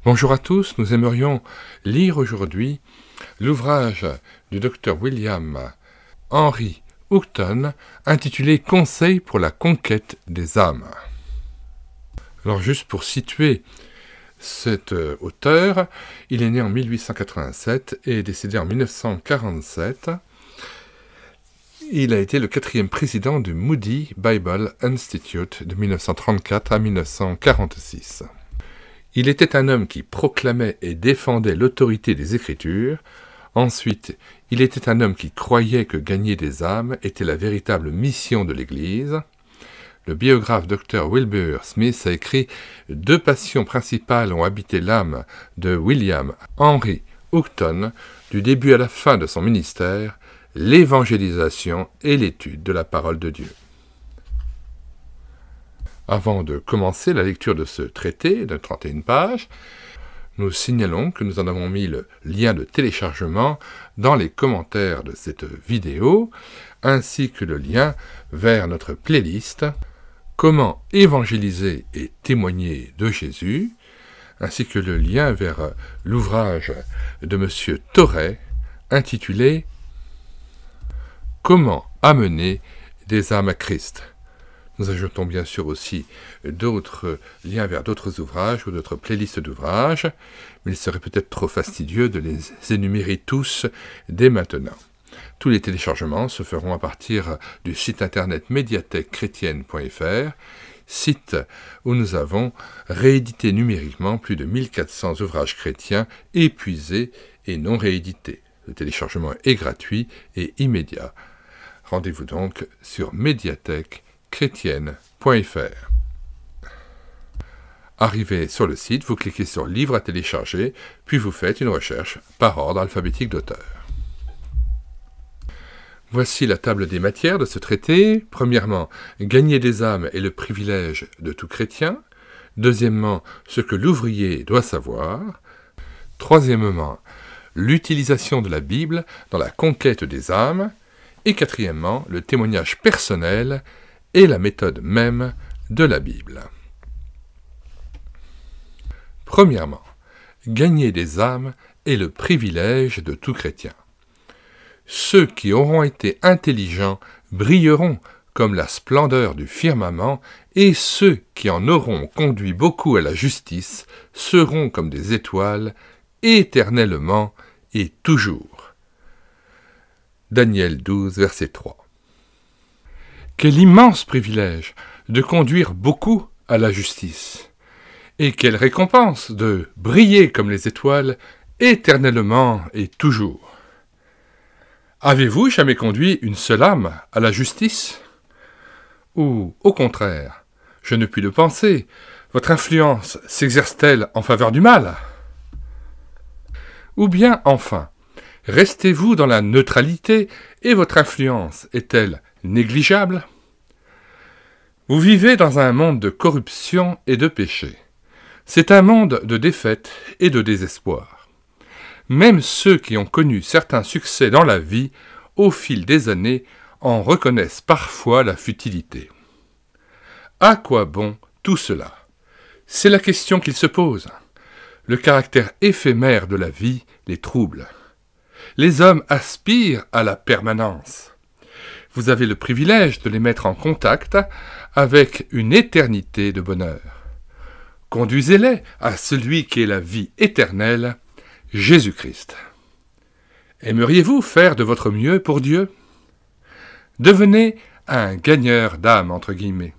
Bonjour à tous, nous aimerions lire aujourd'hui l'ouvrage du docteur William Henry Houghton intitulé « Conseils pour la conquête des âmes ». Alors juste pour situer cet auteur, il est né en 1887 et est décédé en 1947. Il a été le 4e président du Moody Bible Institute de 1934 à 1946. Il était un homme qui proclamait et défendait l'autorité des Écritures. Ensuite, il était un homme qui croyait que gagner des âmes était la véritable mission de l'Église. Le biographe Dr. Wilbur Smith a écrit « Deux passions principales ont habité l'âme de William Henry Houghton du début à la fin de son ministère, l'évangélisation et l'étude de la parole de Dieu ». Avant de commencer la lecture de ce traité de 31 pages, nous signalons que nous en avons mis le lien de téléchargement dans les commentaires de cette vidéo, ainsi que le lien vers notre playlist « Comment évangéliser et témoigner de Jésus », ainsi que le lien vers l'ouvrage de M. Torret intitulé « Comment amener des âmes à Christ ». Nous ajoutons bien sûr aussi d'autres liens vers d'autres ouvrages ou d'autres playlists d'ouvrages, mais il serait peut-être trop fastidieux de les énumérer tous dès maintenant. Tous les téléchargements se feront à partir du site internet médiathèquechrétienne.fr, site où nous avons réédité numériquement plus de 1400 ouvrages chrétiens épuisés et non réédités. Le téléchargement est gratuit et immédiat. Rendez-vous donc sur médiathèquechrétienne.fr. Arrivé sur le site, vous cliquez sur « Livre à télécharger », puis vous faites une recherche par ordre alphabétique d'auteur. Voici la table des matières de ce traité. Premièrement, gagner des âmes est le privilège de tout chrétien. Deuxièmement, ce que l'ouvrier doit savoir. Troisièmement, l'utilisation de la Bible dans la conquête des âmes. Et quatrièmement, le témoignage personnel et la méthode même de la Bible. Premièrement, gagner des âmes est le privilège de tout chrétien. Ceux qui auront été intelligents brilleront comme la splendeur du firmament, et ceux qui en auront conduit beaucoup à la justice seront comme des étoiles, éternellement et toujours. Daniel 12, verset 3. Quel immense privilège de conduire beaucoup à la justice, et quelle récompense de briller comme les étoiles éternellement et toujours. Avez-vous jamais conduit une seule âme à la justice? Ou, au contraire, je ne puis le penser, votre influence s'exerce-t-elle en faveur du mal? Ou bien, enfin, restez-vous dans la neutralité et votre influence est-elle négligeable? Vous vivez dans un monde de corruption et de péché. C'est un monde de défaite et de désespoir. Même ceux qui ont connu certains succès dans la vie, au fil des années, en reconnaissent parfois la futilité. À quoi bon tout cela? C'est la question qu'ils se posent. Le caractère éphémère de la vie les trouble. Les hommes aspirent à la permanence. Vous avez le privilège de les mettre en contact avec une éternité de bonheur. Conduisez-les à celui qui est la vie éternelle, Jésus-Christ. Aimeriez-vous faire de votre mieux pour Dieu? Devenez un gagneur d'âme, entre guillemets.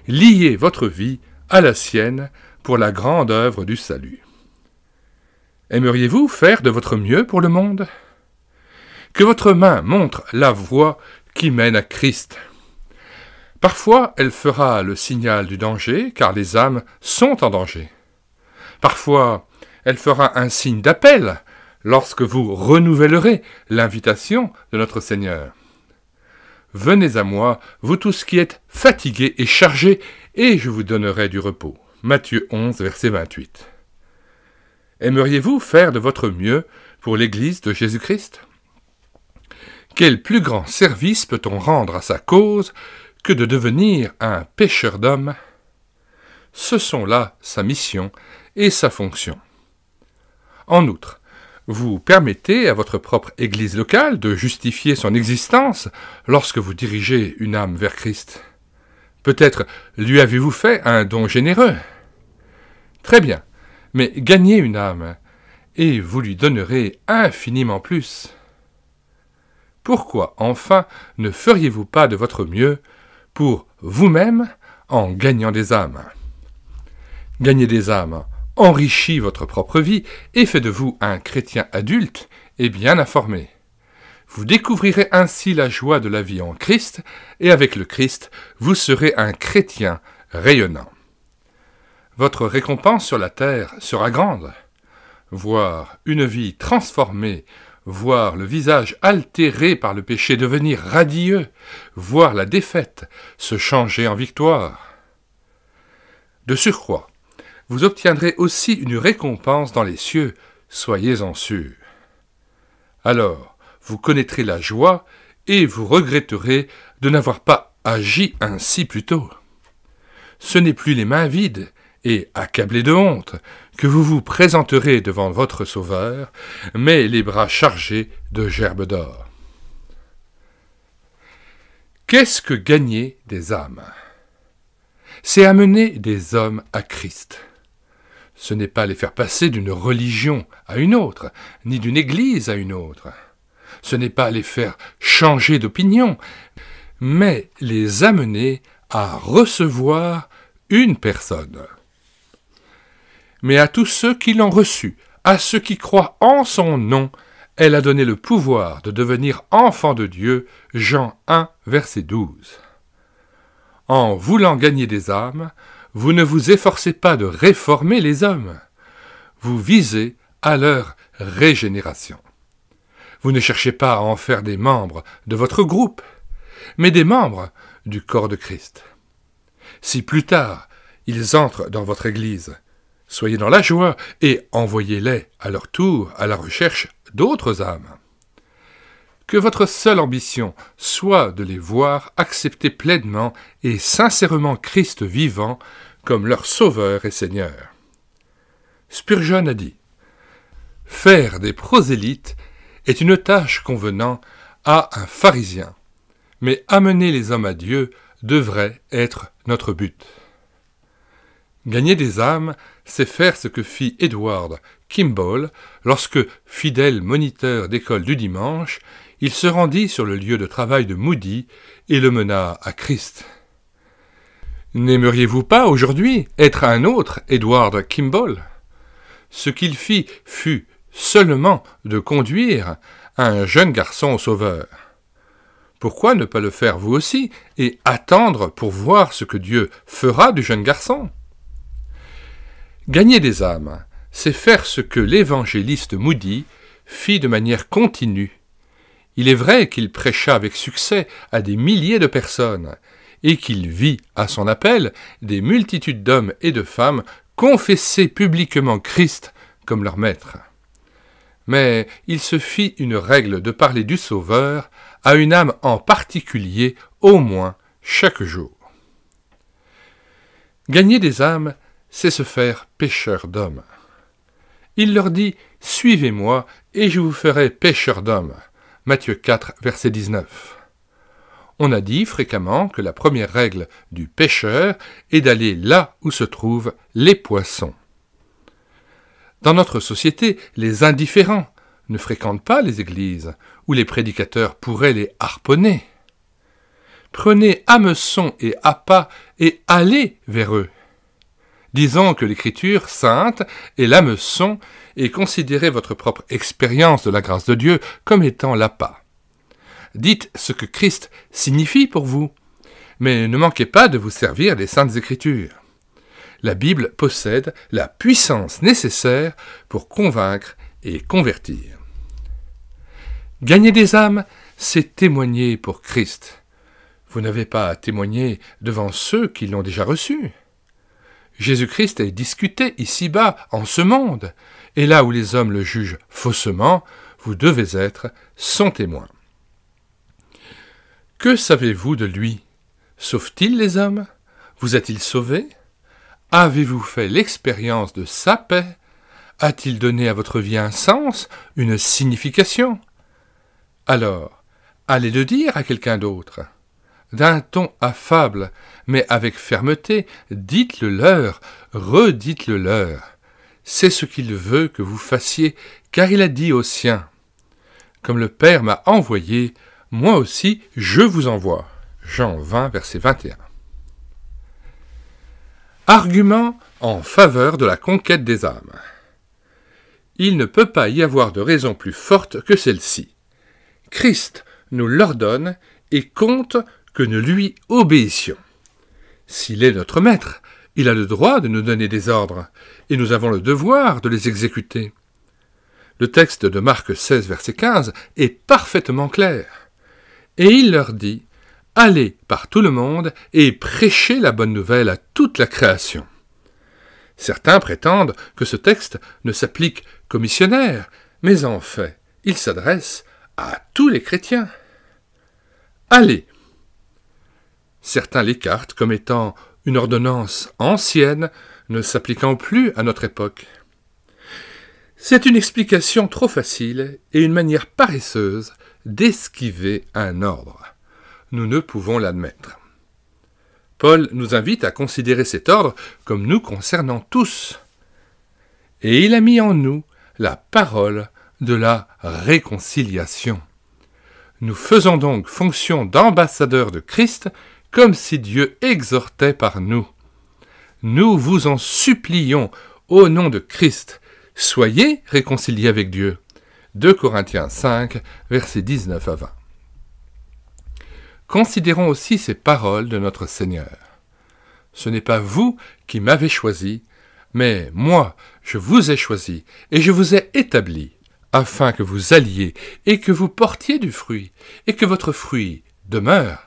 Liez votre vie à la sienne pour la grande œuvre du salut. Aimeriez-vous faire de votre mieux pour le monde? Que votre main montre la voie qui mène à Christ. Parfois, elle fera le signal du danger, car les âmes sont en danger. Parfois, elle fera un signe d'appel, lorsque vous renouvellerez l'invitation de notre Seigneur. Venez à moi, vous tous qui êtes fatigués et chargés, et je vous donnerai du repos. Matthieu 11, verset 28. Aimeriez-vous faire de votre mieux pour l'Église de Jésus-Christ? Quel plus grand service peut-on rendre à sa cause que de devenir un pêcheur d'hommes? Ce sont là sa mission et sa fonction. En outre, vous permettez à votre propre Église locale de justifier son existence lorsque vous dirigez une âme vers Christ. Peut-être lui avez-vous fait un don généreux. Très bien, mais gagnez une âme, et vous lui donnerez infiniment plus. Pourquoi, enfin, ne feriez-vous pas de votre mieux pour vous-même en gagnant des âmes? Gagner des âmes enrichit votre propre vie et fait de vous un chrétien adulte et bien informé. Vous découvrirez ainsi la joie de la vie en Christ, et avec le Christ, vous serez un chrétien rayonnant. Votre récompense sur la terre sera grande. Voir une vie transformée, voir le visage altéré par le péché devenir radieux, voir la défaite se changer en victoire. De surcroît, vous obtiendrez aussi une récompense dans les cieux, soyez-en sûrs. Alors, vous connaîtrez la joie et vous regretterez de n'avoir pas agi ainsi plus tôt. Ce n'est plus les mains vides et accablés de honte que vous vous présenterez devant votre Sauveur, mais les bras chargés de gerbes d'or. Qu'est-ce que gagner des âmes? C'est amener des hommes à Christ. Ce n'est pas les faire passer d'une religion à une autre, ni d'une église à une autre. Ce n'est pas les faire changer d'opinion, mais les amener à recevoir une personne. Mais à tous ceux qui l'ont reçu, à ceux qui croient en son nom, elle a donné le pouvoir de devenir enfants de Dieu, Jean 1, verset 12. En voulant gagner des âmes, vous ne vous efforcez pas de réformer les hommes, vous visez à leur régénération. Vous ne cherchez pas à en faire des membres de votre groupe, mais des membres du corps de Christ. Si plus tard, ils entrent dans votre Église, soyez dans la joie et envoyez-les à leur tour à la recherche d'autres âmes. Que votre seule ambition soit de les voir accepter pleinement et sincèrement Christ vivant comme leur Sauveur et Seigneur. Spurgeon a dit « Faire des prosélytes est une tâche convenant à un pharisien, mais amener les hommes à Dieu devrait être notre but. » Gagner des âmes, c'est faire ce que fit Edward Kimball lorsque, fidèle moniteur d'école du dimanche, il se rendit sur le lieu de travail de Moody et le mena à Christ. N'aimeriez-vous pas aujourd'hui être un autre Edward Kimball? Ce qu'il fit fut seulement de conduire un jeune garçon au Sauveur. Pourquoi ne pas le faire vous aussi et attendre pour voir ce que Dieu fera du jeune garçon? Gagner des âmes, c'est faire ce que l'évangéliste Moody fit de manière continue. Il est vrai qu'il prêcha avec succès à des milliers de personnes, et qu'il vit, à son appel, des multitudes d'hommes et de femmes confesser publiquement Christ comme leur maître. Mais il se fit une règle de parler du Sauveur à une âme en particulier, au moins chaque jour. Gagner des âmes, c'est se faire pêcheur d'hommes. Il leur dit « Suivez-moi, et je vous ferai pêcheur d'hommes » Matthieu 4, verset 19. On a dit fréquemment que la première règle du pêcheur est d'aller là où se trouvent les poissons. Dans notre société, les indifférents ne fréquentent pas les églises, où les prédicateurs pourraient les harponner. Prenez hameçon et appât et allez vers eux. Disons que l'écriture sainte et l'hameçon et considérez votre propre expérience de la grâce de Dieu comme étant l'appât. Dites ce que Christ signifie pour vous, mais ne manquez pas de vous servir des Saintes Écritures. La Bible possède la puissance nécessaire pour convaincre et convertir. Gagner des âmes, c'est témoigner pour Christ. Vous n'avez pas à témoigner devant ceux qui l'ont déjà reçu. Jésus-Christ est discuté ici-bas, en ce monde, et là où les hommes le jugent faussement, vous devez être son témoin. Que savez-vous de lui? Sauve-t-il les hommes? Vous a-t-il sauvé? Avez-vous fait l'expérience de sa paix? A-t-il donné à votre vie un sens, une signification? Alors, allez le dire à quelqu'un d'autre. D'un ton affable, mais avec fermeté, dites-le leur, redites-le leur. C'est ce qu'il veut que vous fassiez, car il a dit aux siens. Comme le Père m'a envoyé, moi aussi je vous envoie. Jean 20, verset 21. Argument en faveur de la conquête des âmes. Il ne peut pas y avoir de raison plus forte que celle-ci. Christ nous l'ordonne et compte que nous lui obéissions. S'il est notre maître, il a le droit de nous donner des ordres, et nous avons le devoir de les exécuter. Le texte de Marc 16, verset 15 est parfaitement clair. Et il leur dit « Allez par tout le monde et prêchez la bonne nouvelle à toute la création. » Certains prétendent que ce texte ne s'applique qu'aux missionnaires, mais en fait, il s'adresse à tous les chrétiens. Allez. Certains l'écartent comme étant une ordonnance ancienne, ne s'appliquant plus à notre époque. C'est une explication trop facile et une manière paresseuse d'esquiver un ordre. Nous ne pouvons l'admettre. Paul nous invite à considérer cet ordre comme nous concernant tous. Et il a mis en nous la parole de la réconciliation. Nous faisons donc fonction d'ambassadeurs de Christ comme si Dieu exhortait par nous. Nous vous en supplions au nom de Christ, soyez réconciliés avec Dieu. 2 Corinthiens 5, versets 19 à 20. Considérons aussi ces paroles de notre Seigneur. Ce n'est pas vous qui m'avez choisi, mais moi, je vous ai choisi et je vous ai établi, afin que vous alliez et que vous portiez du fruit, et que votre fruit demeure,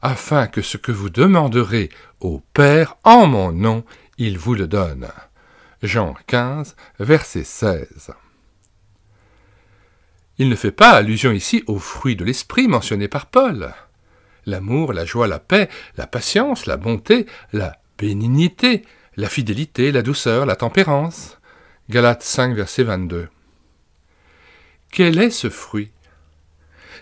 afin que ce que vous demanderez au Père en mon nom, il vous le donne. Jean 15, verset 16. Il ne fait pas allusion ici aux fruits de l'esprit mentionnés par Paul. L'amour, la joie, la paix, la patience, la bonté, la bénignité, la fidélité, la douceur, la tempérance. Galates 5, verset 22. Quel est ce fruit?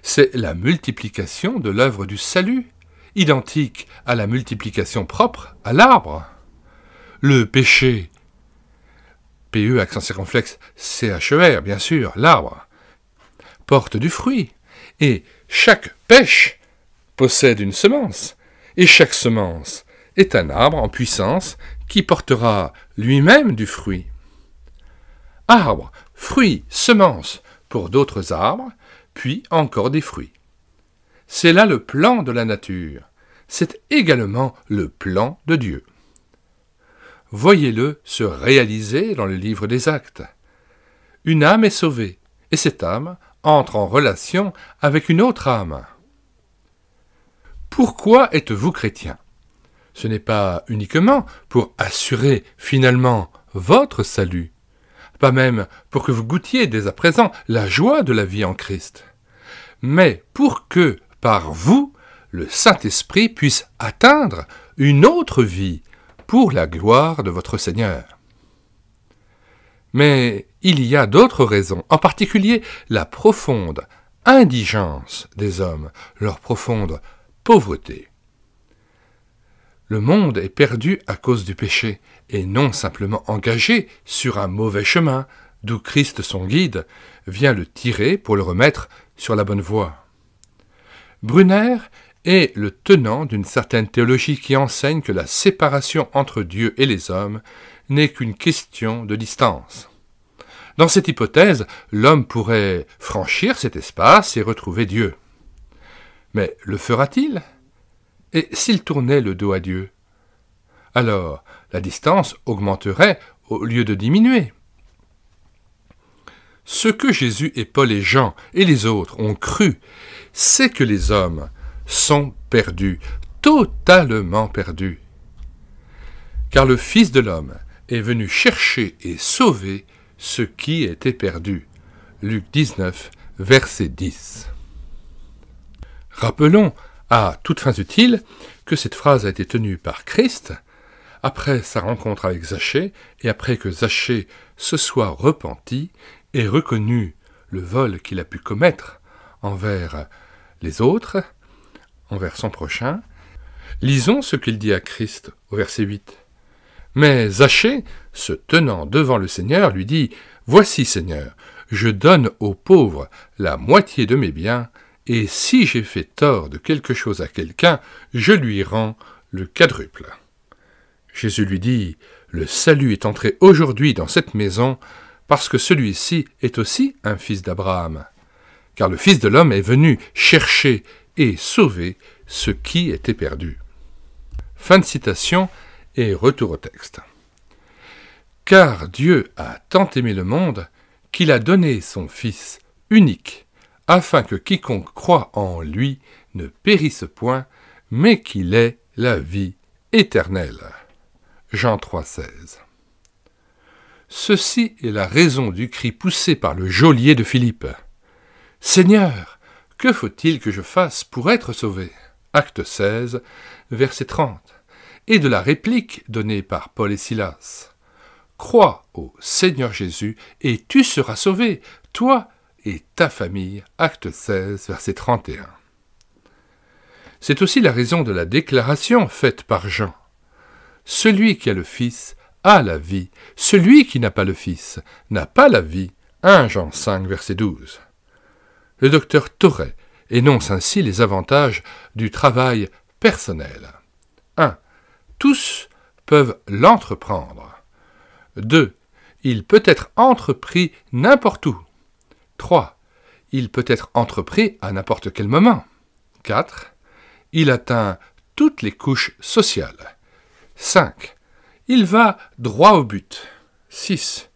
C'est la multiplication de l'œuvre du salut, identique à la multiplication propre à l'arbre. Le péché, P-E, accent circonflexe, C-H-E-R, bien sûr, l'arbre, porte du fruit, et chaque pêche possède une semence, et chaque semence est un arbre en puissance qui portera lui-même du fruit. Arbre, fruit, semence pour d'autres arbres, puis encore des fruits. C'est là le plan de la nature, c'est également le plan de Dieu. Voyez-le se réaliser dans le livre des Actes. Une âme est sauvée, et cette âme entre en relation avec une autre âme. Pourquoi êtes-vous chrétien? Ce n'est pas uniquement pour assurer finalement votre salut, pas même pour que vous goûtiez dès à présent la joie de la vie en Christ, mais pour que, par vous, le Saint-Esprit puisse atteindre une autre vie pour la gloire de votre Seigneur. Mais il y a d'autres raisons, en particulier la profonde indigence des hommes, leur profonde pauvreté. Le monde est perdu à cause du péché, et non simplement engagé sur un mauvais chemin, d'où Christ, son guide, vient le tirer pour le remettre sur la bonne voie. Brunner est le tenant d'une certaine théologie qui enseigne que la séparation entre Dieu et les hommes n'est qu'une question de distance. Dans cette hypothèse, l'homme pourrait franchir cet espace et retrouver Dieu. Mais le fera-t-il? Et s'il tournait le dos à Dieu? Alors, la distance augmenterait au lieu de diminuer. Ce que Jésus et Paul et Jean et les autres ont cru, c'est que les hommes sont perdus, totalement perdus. Car le Fils de l'homme est venu chercher et sauver ce qui était perdu. Luc 19, verset 10. Rappelons, à toutes fins utiles, que cette phrase a été tenue par Christ après sa rencontre avec Zachée, et après que Zachée se soit repenti et reconnu le vol qu'il a pu commettre envers les autres, envers son prochain, lisons ce qu'il dit à Christ au verset 8. Mais Zachée, se tenant devant le Seigneur, lui dit « Voici, Seigneur, je donne aux pauvres la moitié de mes biens, et si j'ai fait tort de quelque chose à quelqu'un, je lui rends le quadruple. » Jésus lui dit « Le salut est entré aujourd'hui dans cette maison, parce que celui-ci est aussi un fils d'Abraham. Car le Fils de l'homme est venu chercher et sauver ce qui était perdu. » Fin de citation et retour au texte. « Car Dieu a tant aimé le monde qu'il a donné son Fils unique, afin que quiconque croit en lui ne périsse point, mais qu'il ait la vie éternelle. » Jean 3,16. Ceci est la raison du cri poussé par le geôlier de Philippe. « Seigneur, que faut-il que je fasse pour être sauvé ?» Acte 16, verset 30. Et de la réplique donnée par Paul et Silas. « Crois au Seigneur Jésus et tu seras sauvé, toi et ta famille. » Acte 16, verset 31. C'est aussi la raison de la déclaration faite par Jean. « Celui qui a le Fils a la vie, celui qui n'a pas le Fils n'a pas la vie. » 1 Jean 5, verset 12. Le docteur Torret énonce ainsi les avantages du travail personnel. 1. Tous peuvent l'entreprendre. 2. Il peut être entrepris n'importe où. 3. Il peut être entrepris à n'importe quel moment. 4. Il atteint toutes les couches sociales. 5. Il va droit au but. 6.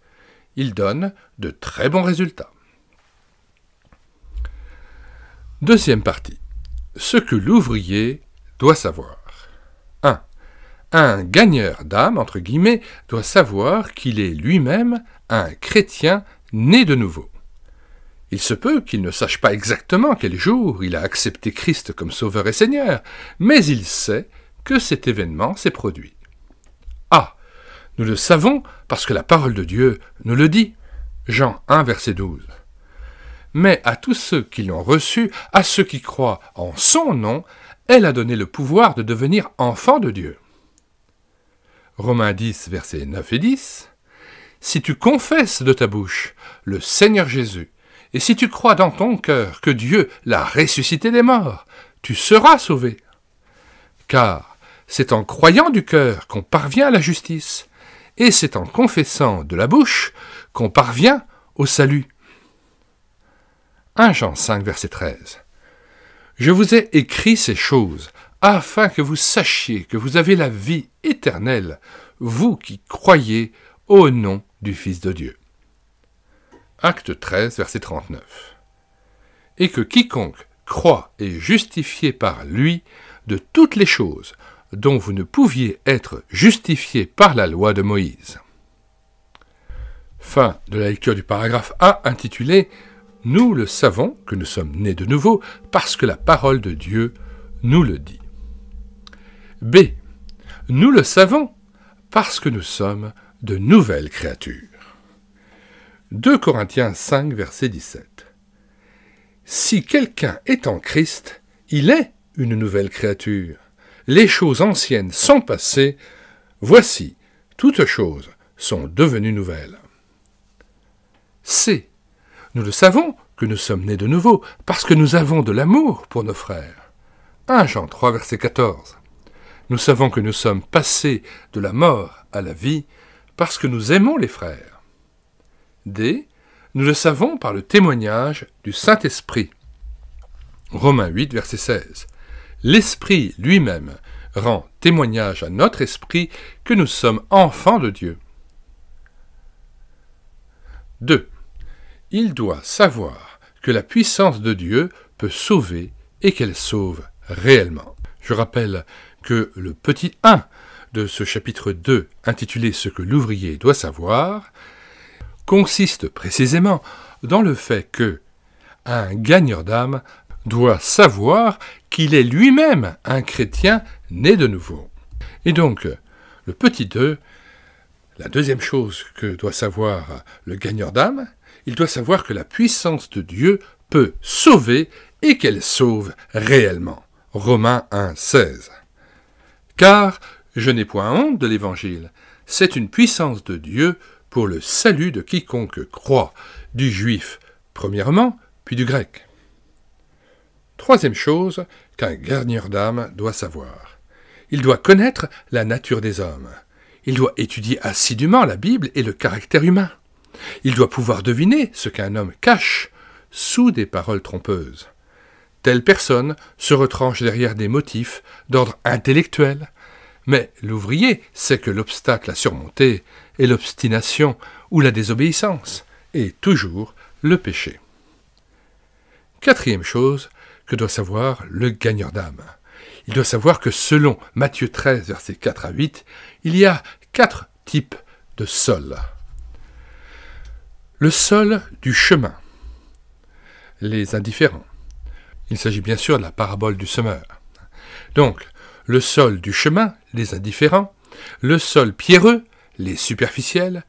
Il donne de très bons résultats. Deuxième partie. Ce que l'ouvrier doit savoir. 1. Un gagneur d'âme, entre guillemets, doit savoir qu'il est lui-même un chrétien né de nouveau. Il se peut qu'il ne sache pas exactement quel jour il a accepté Christ comme Sauveur et Seigneur, mais il sait que cet événement s'est produit. Ah, nous le savons parce que la parole de Dieu nous le dit. Jean 1, verset 12. Mais à tous ceux qui l'ont reçu, à ceux qui croient en son nom, elle a donné le pouvoir de devenir enfants de Dieu. Romains 10, versets 9 et 10. Si tu confesses de ta bouche le Seigneur Jésus, et si tu crois dans ton cœur que Dieu l'a ressuscité des morts, tu seras sauvé. Car c'est en croyant du cœur qu'on parvient à la justice, et c'est en confessant de la bouche qu'on parvient au salut. 1 Jean 5, verset 13. Je vous ai écrit ces choses, afin que vous sachiez que vous avez la vie éternelle, vous qui croyez au nom du Fils de Dieu. Acte 13, verset 39. Et que quiconque croit est justifié par lui de toutes les choses dont vous ne pouviez être justifié par la loi de Moïse. Fin de la lecture du paragraphe A intitulé « Nous le savons que nous sommes nés de nouveau parce que la parole de Dieu nous le dit. » B. Nous le savons parce que nous sommes de nouvelles créatures. 2 Corinthiens 5, verset 17. Si quelqu'un est en Christ, il est une nouvelle créature. Les choses anciennes sont passées, voici, toutes choses sont devenues nouvelles. C. Nous le savons que nous sommes nés de nouveau, parce que nous avons de l'amour pour nos frères. 1 Jean 3, verset 14. Nous savons que nous sommes passés de la mort à la vie, parce que nous aimons les frères. D. Nous le savons par le témoignage du Saint-Esprit. Romains 8, verset 16. L'Esprit lui-même rend témoignage à notre esprit que nous sommes enfants de Dieu. 2. Il doit savoir que la puissance de Dieu peut sauver et qu'elle sauve réellement. Je rappelle que le petit 1 de ce chapitre 2, intitulé « Ce que l'ouvrier doit savoir », consiste précisément dans le fait que un gagneur d'âme doit savoir qu'il est lui-même un chrétien né de nouveau. Et donc, le petit 2, la deuxième chose que doit savoir le gagneur d'âme, il doit savoir que la puissance de Dieu peut sauver et qu'elle sauve réellement. Romains 1,16. Car je n'ai point honte de l'Évangile, c'est une puissance de Dieu pour le salut de quiconque croit, du juif premièrement, puis du grec. Troisième chose qu'un gagneur d'âme doit savoir. Il doit connaître la nature des hommes. Il doit étudier assidûment la Bible et le caractère humain. Il doit pouvoir deviner ce qu'un homme cache sous des paroles trompeuses. Telle personne se retranche derrière des motifs d'ordre intellectuel, mais l'ouvrier sait que l'obstacle à surmonter est l'obstination ou la désobéissance, et toujours le péché. Quatrième chose que doit savoir le gagneur d'âme. Il doit savoir que selon Matthieu 13, versets 4 à 8, il y a 4 types de sol. Le sol du chemin, les indifférents. Il s'agit bien sûr de la parabole du semeur. Donc, le sol du chemin, les indifférents, le sol pierreux, les superficiels,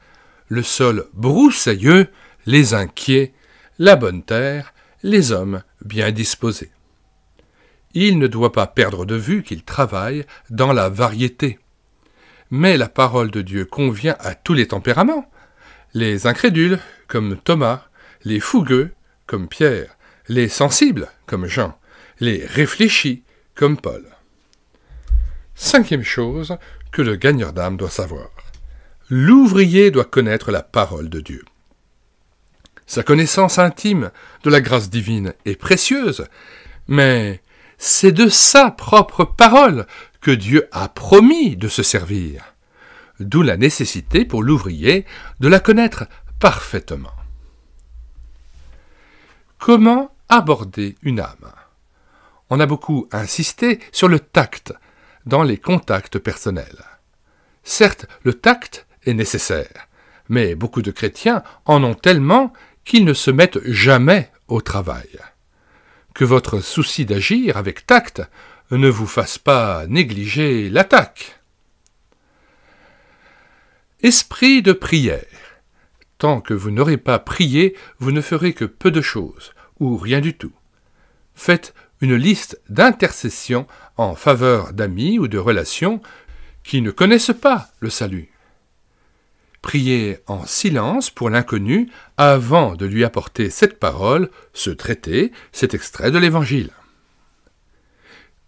le sol broussailleux, les inquiets, la bonne terre, les hommes bien disposés. Il ne doit pas perdre de vue qu'il travaille dans la variété. Mais la parole de Dieu convient à tous les tempéraments, les incrédules comme Thomas, les fougueux comme Pierre, les sensibles comme Jean, les réfléchis comme Paul. Cinquième chose que le gagneur d'âme doit savoir. L'ouvrier doit connaître la parole de Dieu. Sa connaissance intime de la grâce divine est précieuse, mais c'est de sa propre parole que Dieu a promis de se servir. D'où la nécessité pour l'ouvrier de la connaître parfaitement. Comment aborder une âme? On a beaucoup insisté sur le tact dans les contacts personnels. Certes, le tact est nécessaire, mais beaucoup de chrétiens en ont tellement qu'ils ne se mettent jamais au travail. Que votre souci d'agir avec tact ne vous fasse pas négliger l'attaque. Esprit de prière. Tant que vous n'aurez pas prié, vous ne ferez que peu de choses, ou rien du tout. Faites une liste d'intercessions en faveur d'amis ou de relations qui ne connaissent pas le salut. Priez en silence pour l'inconnu avant de lui apporter cette parole, ce traité, cet extrait de l'Évangile.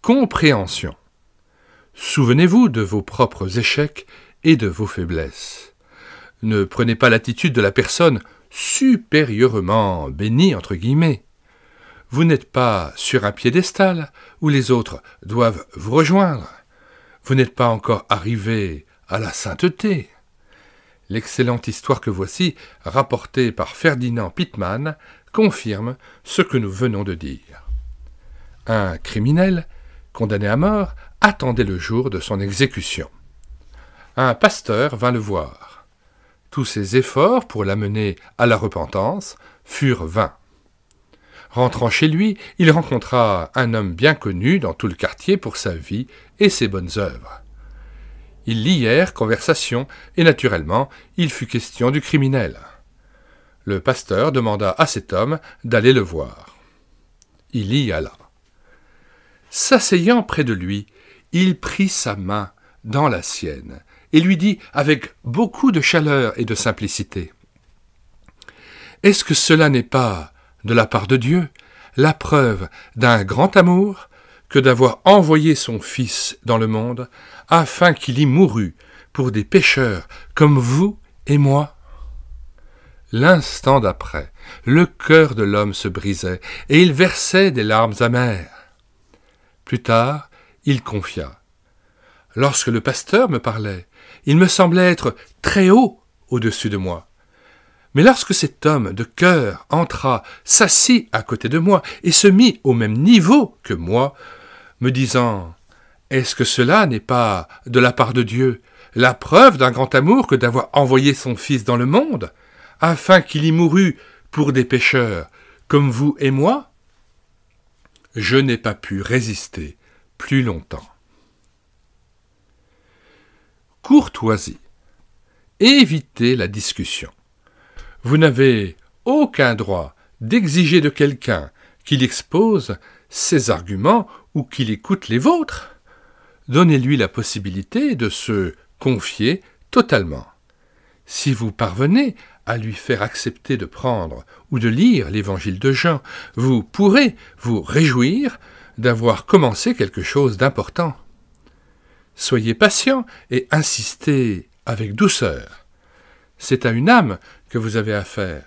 Compréhension. Souvenez-vous de vos propres échecs et de vos faiblesses. Ne prenez pas l'attitude de la personne supérieurement bénie, entre guillemets. Vous n'êtes pas sur un piédestal où les autres doivent vous rejoindre. Vous n'êtes pas encore arrivé à la sainteté. L'excellente histoire que voici, rapportée par Ferdinand Pittman, confirme ce que nous venons de dire. Un criminel, condamné à mort, attendait le jour de son exécution. Un pasteur vint le voir. Tous ses efforts pour l'amener à la repentance furent vains. Rentrant chez lui, il rencontra un homme bien connu dans tout le quartier pour sa vie et ses bonnes œuvres. Ils lièrent conversation et naturellement, il fut question du criminel. Le pasteur demanda à cet homme d'aller le voir. Il y alla. S'asseyant près de lui, il prit sa main dans la sienne et lui dit avec beaucoup de chaleur et de simplicité : « Est-ce que cela n'est pas, de la part de Dieu, la preuve d'un grand amour que d'avoir envoyé son Fils dans le monde afin qu'il y mourût pour des pécheurs comme vous et moi ?» L'instant d'après, le cœur de l'homme se brisait et il versait des larmes amères. Plus tard, il confia : « Lorsque le pasteur me parlait, il me semblait être très haut au-dessus de moi. Mais lorsque cet homme de cœur entra, s'assit à côté de moi et se mit au même niveau que moi, me disant : « Est-ce que cela n'est pas, de la part de Dieu, la preuve d'un grand amour que d'avoir envoyé son Fils dans le monde, afin qu'il y mourût pour des pécheurs, comme vous et moi ?» Je n'ai pas pu résister plus longtemps. courtoisie. Évitez la discussion. Vous n'avez aucun droit d'exiger de quelqu'un qu'il expose ses arguments ou qu'il écoute les vôtres. Donnez-lui la possibilité de se confier totalement. Si vous parvenez à lui faire accepter de prendre ou de lire l'évangile de Jean, vous pourrez vous réjouir d'avoir commencé quelque chose d'important. Soyez patient et insistez avec douceur. C'est à une âme que vous avez affaire.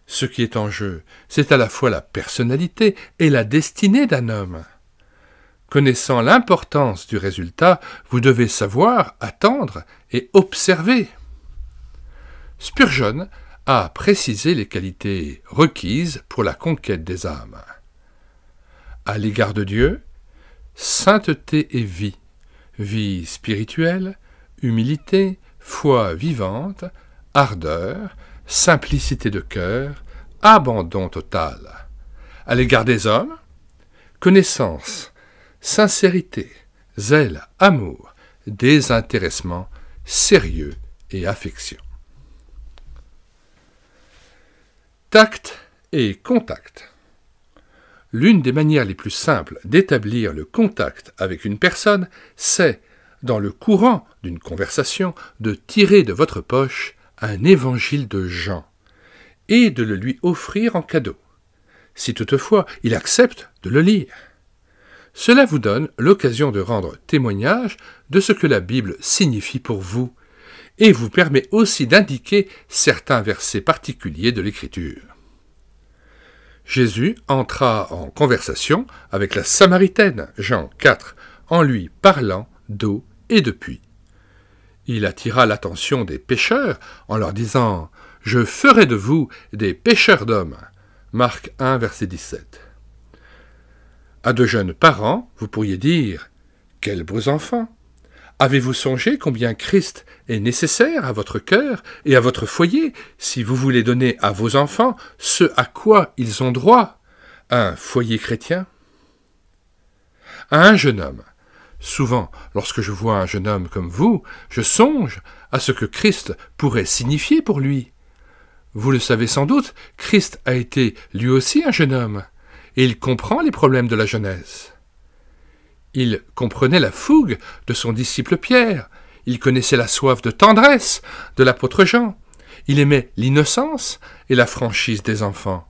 Ce qui est en jeu, c'est à la fois la personnalité et la destinée d'un homme. Connaissant l'importance du résultat, vous devez savoir attendre et observer. Spurgeon a précisé les qualités requises pour la conquête des âmes. À l'égard de Dieu, sainteté et vie, vie spirituelle, humilité, foi vivante, ardeur, simplicité de cœur, abandon total. À l'égard des hommes, connaissance, sincérité, zèle, amour, désintéressement, sérieux et affection. Tact et contact. L'une des manières les plus simples d'établir le contact avec une personne, c'est, dans le courant d'une conversation, de tirer de votre poche un évangile de Jean et de le lui offrir en cadeau, si toutefois il accepte de le lire. Cela vous donne l'occasion de rendre témoignage de ce que la Bible signifie pour vous et vous permet aussi d'indiquer certains versets particuliers de l'Écriture. Jésus entra en conversation avec la Samaritaine, Jean 4, en lui parlant d'eau et de puits. Il attira l'attention des pêcheurs en leur disant « Je ferai de vous des pêcheurs d'hommes » Marc 1, verset 17. À de jeunes parents, vous pourriez dire « Quels beaux enfants ! Avez-vous songé combien Christ est nécessaire à votre cœur et à votre foyer si vous voulez donner à vos enfants ce à quoi ils ont droit, un foyer chrétien ?» À un jeune homme. Souvent, lorsque je vois un jeune homme comme vous, je songe à ce que Christ pourrait signifier pour lui. Vous le savez sans doute, Christ a été lui aussi un jeune homme, et il comprend les problèmes de la jeunesse. Il comprenait la fougue de son disciple Pierre, il connaissait la soif de tendresse de l'apôtre Jean, il aimait l'innocence et la franchise des enfants.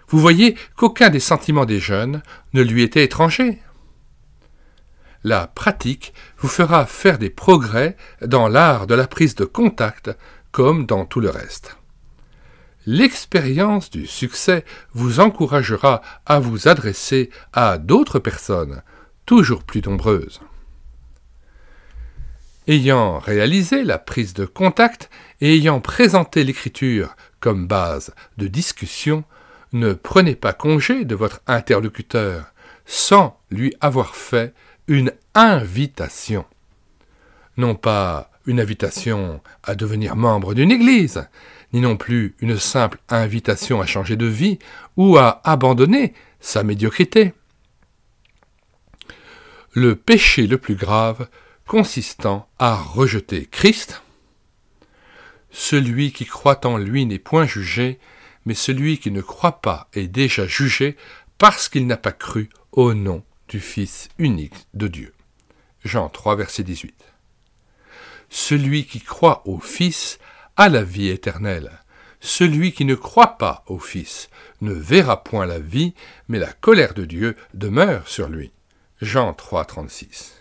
Vous voyez qu'aucun des sentiments des jeunes ne lui était étranger. La pratique vous fera faire des progrès dans l'art de la prise de contact comme dans tout le reste. L'expérience du succès vous encouragera à vous adresser à d'autres personnes, toujours plus nombreuses. Ayant réalisé la prise de contact et ayant présenté l'écriture comme base de discussion, ne prenez pas congé de votre interlocuteur sans lui avoir fait une invitation. Non pas une invitation à devenir membre d'une église, ni non plus une simple invitation à changer de vie ou à abandonner sa médiocrité. Le péché le plus grave consistant à rejeter Christ. Celui qui croit en lui n'est point jugé, mais celui qui ne croit pas est déjà jugé parce qu'il n'a pas cru au nom du Fils unique de Dieu. Jean 3, verset 18. Celui qui croit au Fils a la vie éternelle. Celui qui ne croit pas au Fils ne verra point la vie, mais la colère de Dieu demeure sur lui. Jean 3, 36.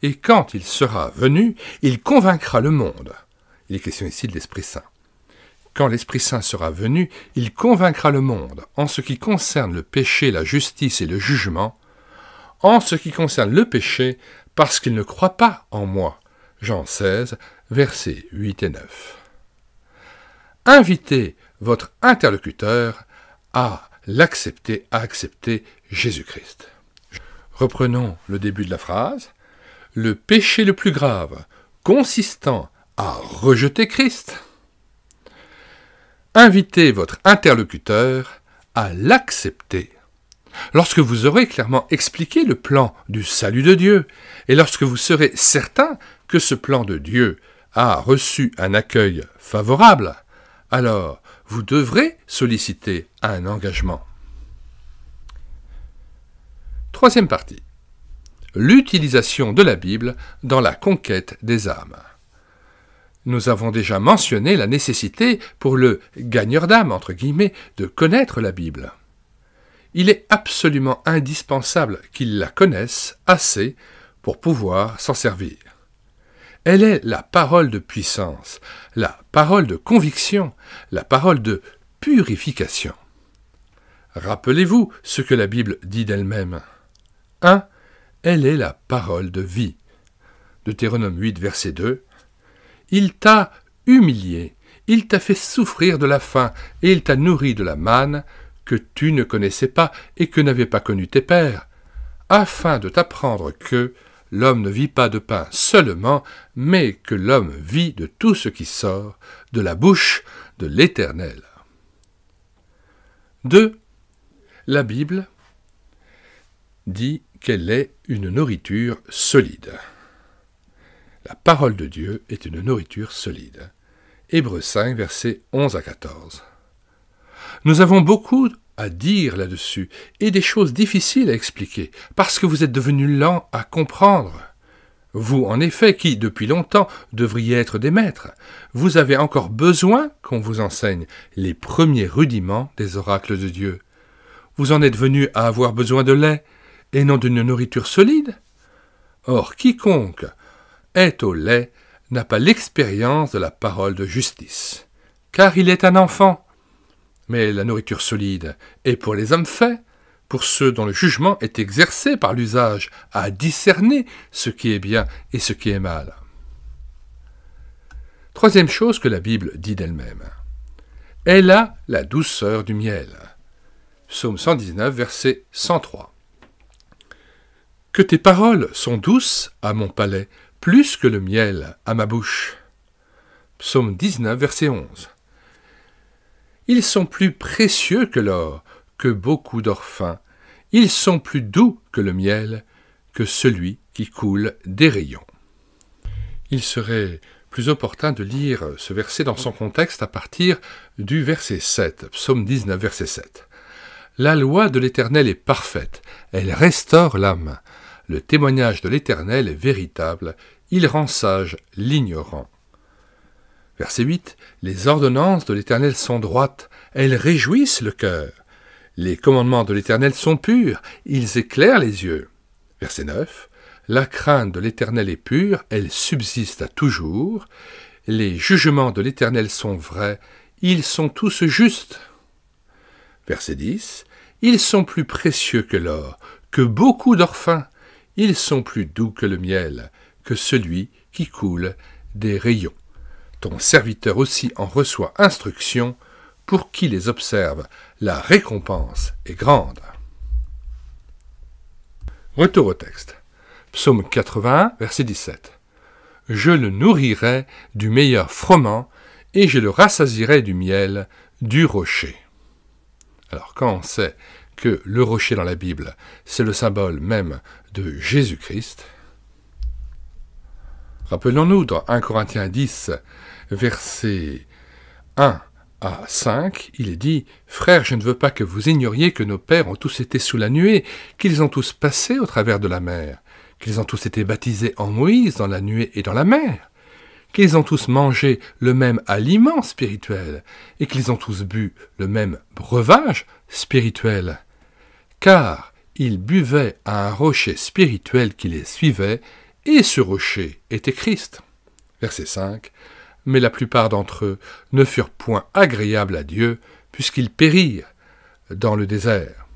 Et quand il sera venu, il convaincra le monde. Il est question ici de l'Esprit Saint. Quand l'Esprit Saint sera venu, il convaincra le monde en ce qui concerne le péché, la justice et le jugement, en ce qui concerne le péché, parce qu'il ne croit pas en moi. Jean 16, versets 8 et 9. Invitez votre interlocuteur à l'accepter, à accepter Jésus-Christ. Reprenons le début de la phrase. Le péché le plus grave consistant à rejeter Christ. Invitez votre interlocuteur à l'accepter. Lorsque vous aurez clairement expliqué le plan du salut de Dieu, et lorsque vous serez certain que ce plan de Dieu a reçu un accueil favorable, alors vous devrez solliciter un engagement. Troisième partie. L'utilisation de la Bible dans la conquête des âmes. Nous avons déjà mentionné la nécessité pour le « gagneur d'âme » entre guillemets, de connaître la Bible. Il est absolument indispensable qu'il la connaisse assez pour pouvoir s'en servir. Elle est la parole de puissance, la parole de conviction, la parole de purification. Rappelez-vous ce que la Bible dit d'elle-même. 1. Elle est la parole de vie. Deutéronome 8, verset 2. Il t'a humilié, il t'a fait souffrir de la faim, et il t'a nourri de la manne que tu ne connaissais pas et que n'avaient pas connu tes pères, afin de t'apprendre que l'homme ne vit pas de pain seulement, mais que l'homme vit de tout ce qui sort de la bouche de l'Éternel. 2. La Bible dit qu'elle est une nourriture solide. La parole de Dieu est une nourriture solide. Hébreux 5, versets 11 à 14. Nous avons beaucoup à dire là-dessus, et des choses difficiles à expliquer, parce que vous êtes devenus lents à comprendre. Vous, en effet, qui, depuis longtemps, devriez être des maîtres, vous avez encore besoin qu'on vous enseigne les premiers rudiments des oracles de Dieu. Vous en êtes venus à avoir besoin de lait, et non d'une nourriture solide. Or, quiconque est au lait n'a pas l'expérience de la parole de justice, car il est un enfant. Mais la nourriture solide est pour les hommes faits, pour ceux dont le jugement est exercé par l'usage à discerner ce qui est bien et ce qui est mal. Troisième chose que la Bible dit d'elle-même. Elle a la douceur du miel. Psaume 119, verset 103. Que tes paroles sont douces à mon palais, plus que le miel à ma bouche. Psaume 19, verset 11. Ils sont plus précieux que l'or, que beaucoup d'or fin. Ils sont plus doux que le miel, que celui qui coule des rayons. Il serait plus opportun de lire ce verset dans son contexte à partir du verset 7, Psaume 19, verset 7. La loi de l'Éternel est parfaite, elle restaure l'âme. Le témoignage de l'Éternel est véritable, il rend sage l'ignorant. Verset 8. Les ordonnances de l'Éternel sont droites, elles réjouissent le cœur. Les commandements de l'Éternel sont purs, ils éclairent les yeux. Verset 9. La crainte de l'Éternel est pure, elle subsiste à toujours. Les jugements de l'Éternel sont vrais, ils sont tous justes. Verset 10. Ils sont plus précieux que l'or, que beaucoup d'or fin. Ils sont plus doux que le miel, que celui qui coule des rayons. Ton serviteur aussi en reçoit instruction, pour qui les observe, la récompense est grande. Retour au texte. Psaume 81, verset 17. Je le nourrirai du meilleur froment, et je le rassasierai du miel du rocher. Alors, quand on sait que le rocher dans la Bible, c'est le symbole même de Jésus-Christ, rappelons-nous dans 1 Corinthiens 10, versets 1 à 5, il est dit « Frères, je ne veux pas que vous ignoriez que nos pères ont tous été sous la nuée, qu'ils ont tous passé au travers de la mer, qu'ils ont tous été baptisés en Moïse dans la nuée et dans la mer, qu'ils ont tous mangé le même aliment spirituel et qu'ils ont tous bu le même breuvage spirituel. Car ils buvaient à un rocher spirituel qui les suivait, et ce rocher était Christ. » Verset 5. « Mais la plupart d'entre eux ne furent point agréables à Dieu, puisqu'ils périrent dans le désert. »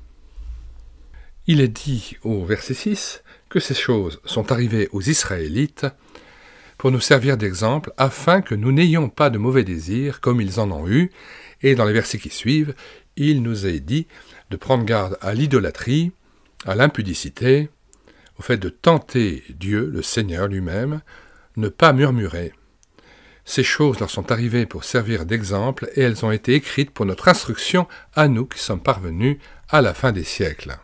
Il est dit au verset 6 que ces choses sont arrivées aux Israélites pour nous servir d'exemple, afin que nous n'ayons pas de mauvais désirs comme ils en ont eu, et dans les versets qui suivent, il nous est dit de prendre garde à l'idolâtrie, à l'impudicité, au fait de tenter Dieu, le Seigneur lui-même, ne pas murmurer. Ces choses leur sont arrivées pour servir d'exemple et elles ont été écrites pour notre instruction à nous qui sommes parvenus à la fin des siècles.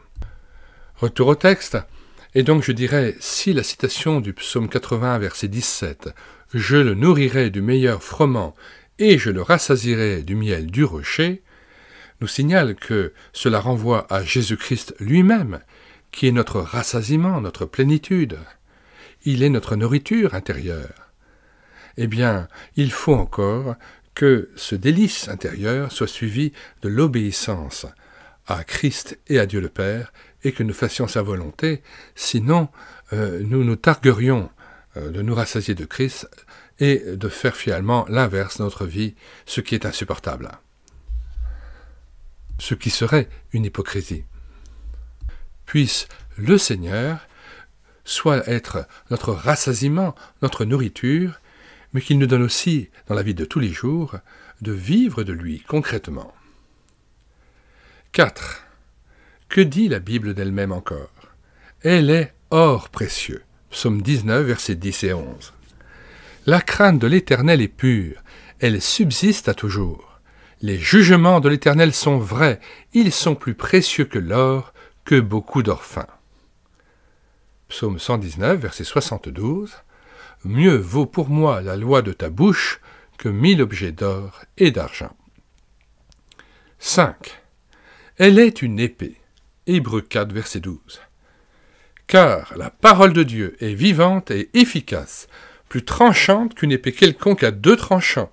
Retour au texte. Et donc je dirais, si la citation du psaume 80, verset 17, « Je le nourrirai du meilleur froment et je le rassasierai du miel du rocher », nous signale que cela renvoie à Jésus-Christ lui-même, qui est notre rassasiement, notre plénitude. Il est notre nourriture intérieure. Eh bien, il faut encore que ce délice intérieur soit suivi de l'obéissance à Christ et à Dieu le Père, et que nous fassions sa volonté, sinon nous nous targuerions de nous rassasier de Christ et de faire finalement l'inverse de notre vie, ce qui est insupportable. Ce qui serait une hypocrisie. Puisse le Seigneur soit être notre rassasiement, notre nourriture, mais qu'il nous donne aussi, dans la vie de tous les jours, de vivre de lui concrètement. 4. Que dit la Bible d'elle-même encore? Elle est or précieux. Psaume 19, versets 10 et 11. La crainte de l'Éternel est pure, elle subsiste à toujours. Les jugements de l'Éternel sont vrais, ils sont plus précieux que l'or, que beaucoup d'or fin. Psaume 119, verset 72. Mieux vaut pour moi la loi de ta bouche que 1000 objets d'or et d'argent. 5. Elle est une épée. Hébreux 4, verset 12. Car la parole de Dieu est vivante et efficace, plus tranchante qu'une épée quelconque à 2 tranchants,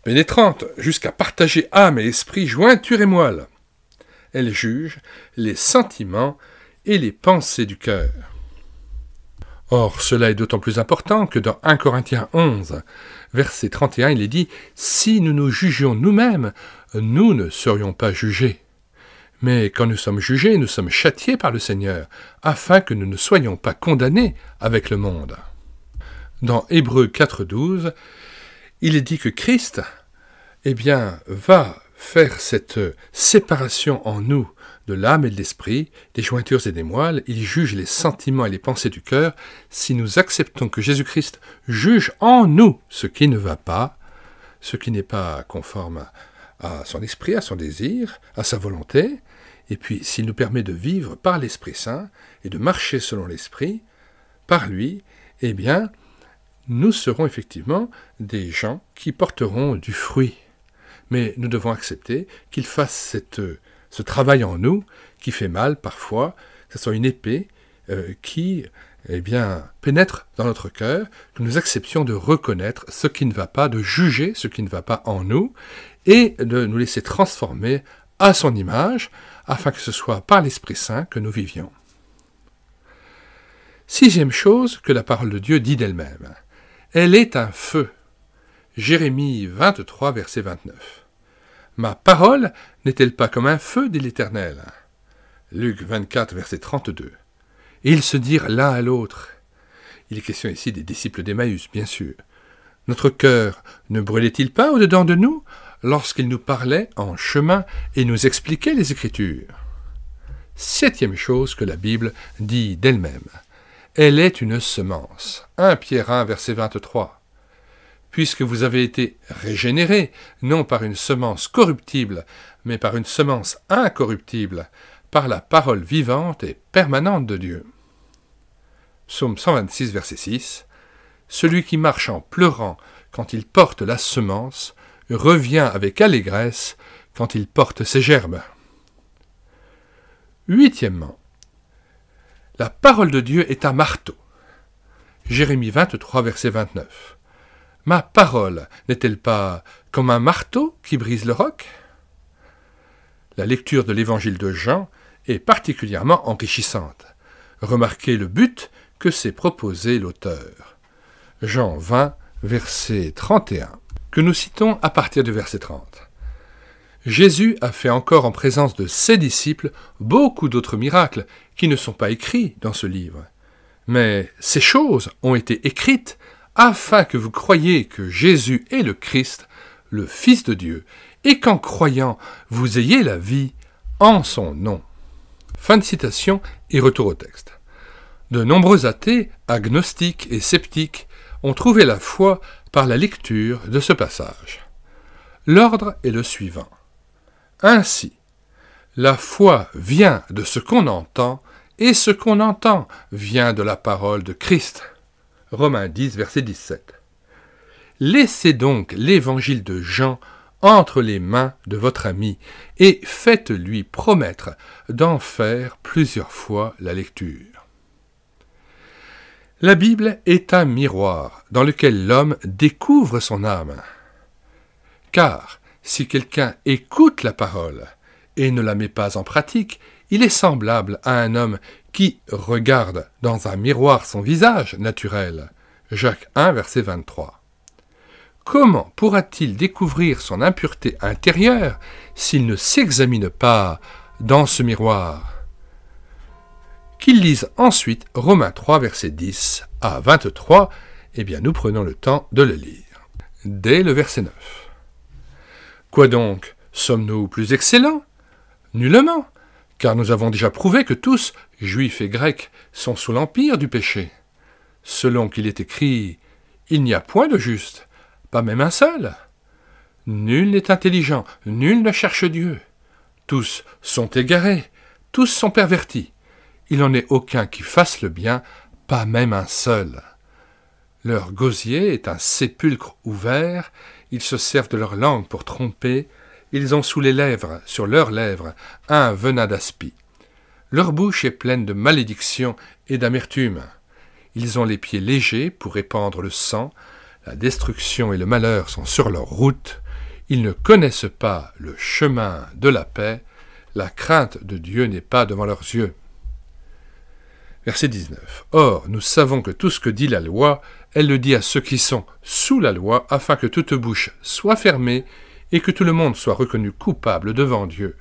pénétrante jusqu'à partager âme et esprit, jointure et moelle. Elle juge les sentiments et les pensées du cœur. Or, cela est d'autant plus important que dans 1 Corinthiens 11, verset 31, il est dit « Si nous nous jugions nous-mêmes, nous ne serions pas jugés. Mais quand nous sommes jugés, nous sommes châtiés par le Seigneur, afin que nous ne soyons pas condamnés avec le monde. » Dans Hébreux 4, 12, il est dit que Christ, va faire cette séparation en nous de l'âme et de l'esprit, des jointures et des moelles. Il juge les sentiments et les pensées du cœur. Si nous acceptons que Jésus-Christ juge en nous ce qui ne va pas, ce qui n'est pas conforme à son esprit, à son désir, à sa volonté, et puis s'il nous permet de vivre par l'Esprit Saint et de marcher selon l'Esprit, par lui, nous serons effectivement des gens qui porteront du fruit. Mais nous devons accepter qu'il fasse ce travail en nous, qui fait mal parfois, que ce soit une épée qui pénètre dans notre cœur, que nous acceptions de reconnaître ce qui ne va pas, de juger ce qui ne va pas en nous, et de nous laisser transformer à son image, afin que ce soit par l'Esprit Saint que nous vivions. 6e chose que la parole de Dieu dit d'elle-même. Elle est un feu. Jérémie 23, verset 29. Ma parole n'est-elle pas comme un feu, dit l'Éternel? Luc 24, verset 32. Et ils se dirent l'un à l'autre. Il est question ici des disciples d'Emmaüs, bien sûr. Notre cœur ne brûlait-il pas au-dedans de nous lorsqu'il nous parlait en chemin et nous expliquait les Écritures? 7e chose que la Bible dit d'elle-même. Elle est une semence. 1 Pierre 1, verset 23. Puisque vous avez été régénérés, non par une semence corruptible, mais par une semence incorruptible, par la parole vivante et permanente de Dieu. Psaume 126, verset 6. Celui qui marche en pleurant quand il porte la semence, revient avec allégresse quand il porte ses gerbes. 8e, la parole de Dieu est un marteau. Jérémie 23, verset 29. Ma parole n'est-elle pas comme un marteau qui brise le roc? La lecture de l'évangile de Jean est particulièrement enrichissante. Remarquez le but que s'est proposé l'auteur. Jean 20, verset 31, que nous citons à partir du verset 30. Jésus a fait encore en présence de ses disciples beaucoup d'autres miracles qui ne sont pas écrits dans ce livre. Mais ces choses ont été écrites afin que vous croyiez que Jésus est le Christ, le Fils de Dieu, et qu'en croyant, vous ayez la vie en son nom. Fin de citation et retour au texte. De nombreux athées, agnostiques et sceptiques ont trouvé la foi par la lecture de ce passage. L'ordre est le suivant. Ainsi, la foi vient de ce qu'on entend, et ce qu'on entend vient de la parole de Christ. Romains 10, verset 17. Laissez donc l'évangile de Jean entre les mains de votre ami et faites-lui promettre d'en faire plusieurs fois la lecture. La Bible est un miroir dans lequel l'homme découvre son âme. Car si quelqu'un écoute la parole et ne la met pas en pratique, il est semblable à un homme qui regarde dans un miroir son visage naturel. Jacques 1, verset 23. Comment pourra-t-il découvrir son impureté intérieure s'il ne s'examine pas dans ce miroir? Qu'il lise ensuite Romains 3, verset 10 à 23, eh bien nous prenons le temps de le lire. Dès le verset 9. Quoi donc? Sommes-nous plus excellents? Nullement, car nous avons déjà prouvé que tous, juifs et grecs, sont sous l'empire du péché. Selon qu'il est écrit, il n'y a point de juste, pas même un seul. Nul n'est intelligent, nul ne cherche Dieu. Tous sont égarés, tous sont pervertis. Il n'en est aucun qui fasse le bien, pas même un seul. Leur gosier est un sépulcre ouvert, ils se servent de leur langue pour tromper, ils ont sous les lèvres, sur leurs lèvres, un venin d'aspi. Leur bouche est pleine de malédiction et d'amertume. Ils ont les pieds légers pour répandre le sang, la destruction et le malheur sont sur leur route, ils ne connaissent pas le chemin de la paix, la crainte de Dieu n'est pas devant leurs yeux. Verset 19. Or, nous savons que tout ce que dit la loi, elle le dit à ceux qui sont sous la loi, afin que toute bouche soit fermée et que tout le monde soit reconnu coupable devant Dieu.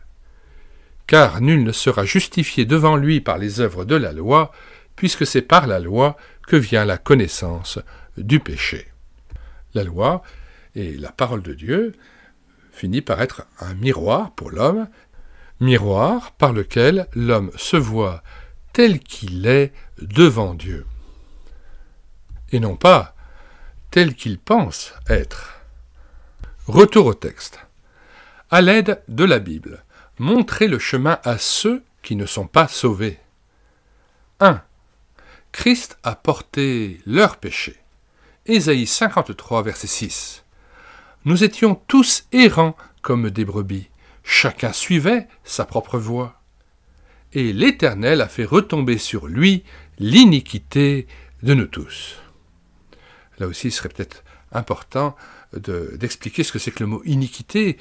Car nul ne sera justifié devant lui par les œuvres de la loi, puisque c'est par la loi que vient la connaissance du péché. La loi et la parole de Dieu finit par être un miroir pour l'homme, miroir par lequel l'homme se voit tel qu'il est devant Dieu, et non pas tel qu'il pense être. Retour au texte. À l'aide de la Bible, montrez le chemin à ceux qui ne sont pas sauvés. 1. Christ a porté leurs péchés. Ésaïe 53, verset 6. Nous étions tous errants comme des brebis, chacun suivait sa propre voie. Et l'Éternel a fait retomber sur lui l'iniquité de nous tous. Là aussi, il serait peut-être important d'expliquer ce que c'est que le mot iniquité.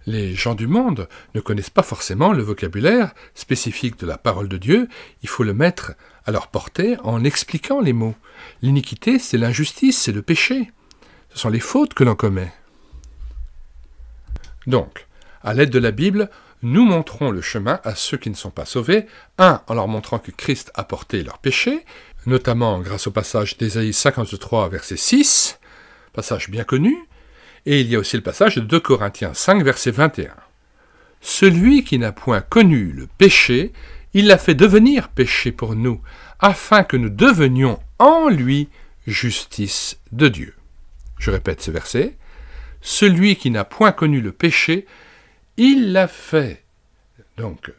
Les gens du monde ne connaissent pas forcément le vocabulaire spécifique de la parole de Dieu. Il faut le mettre à leur portée en expliquant les mots. L'iniquité, c'est l'injustice, c'est le péché. Ce sont les fautes que l'on commet. Donc, à l'aide de la Bible, nous montrons le chemin à ceux qui ne sont pas sauvés. 1. En leur montrant que Christ a porté leurs péchés, notamment grâce au passage d'Ésaïe 53, verset 6, passage bien connu. Et il y a aussi le passage de 2 Corinthiens 5, verset 21. Celui qui n'a point connu le péché, il l'a fait devenir péché pour nous, afin que nous devenions en lui justice de Dieu. Je répète ce verset. Celui qui n'a point connu le péché, il l'a fait donc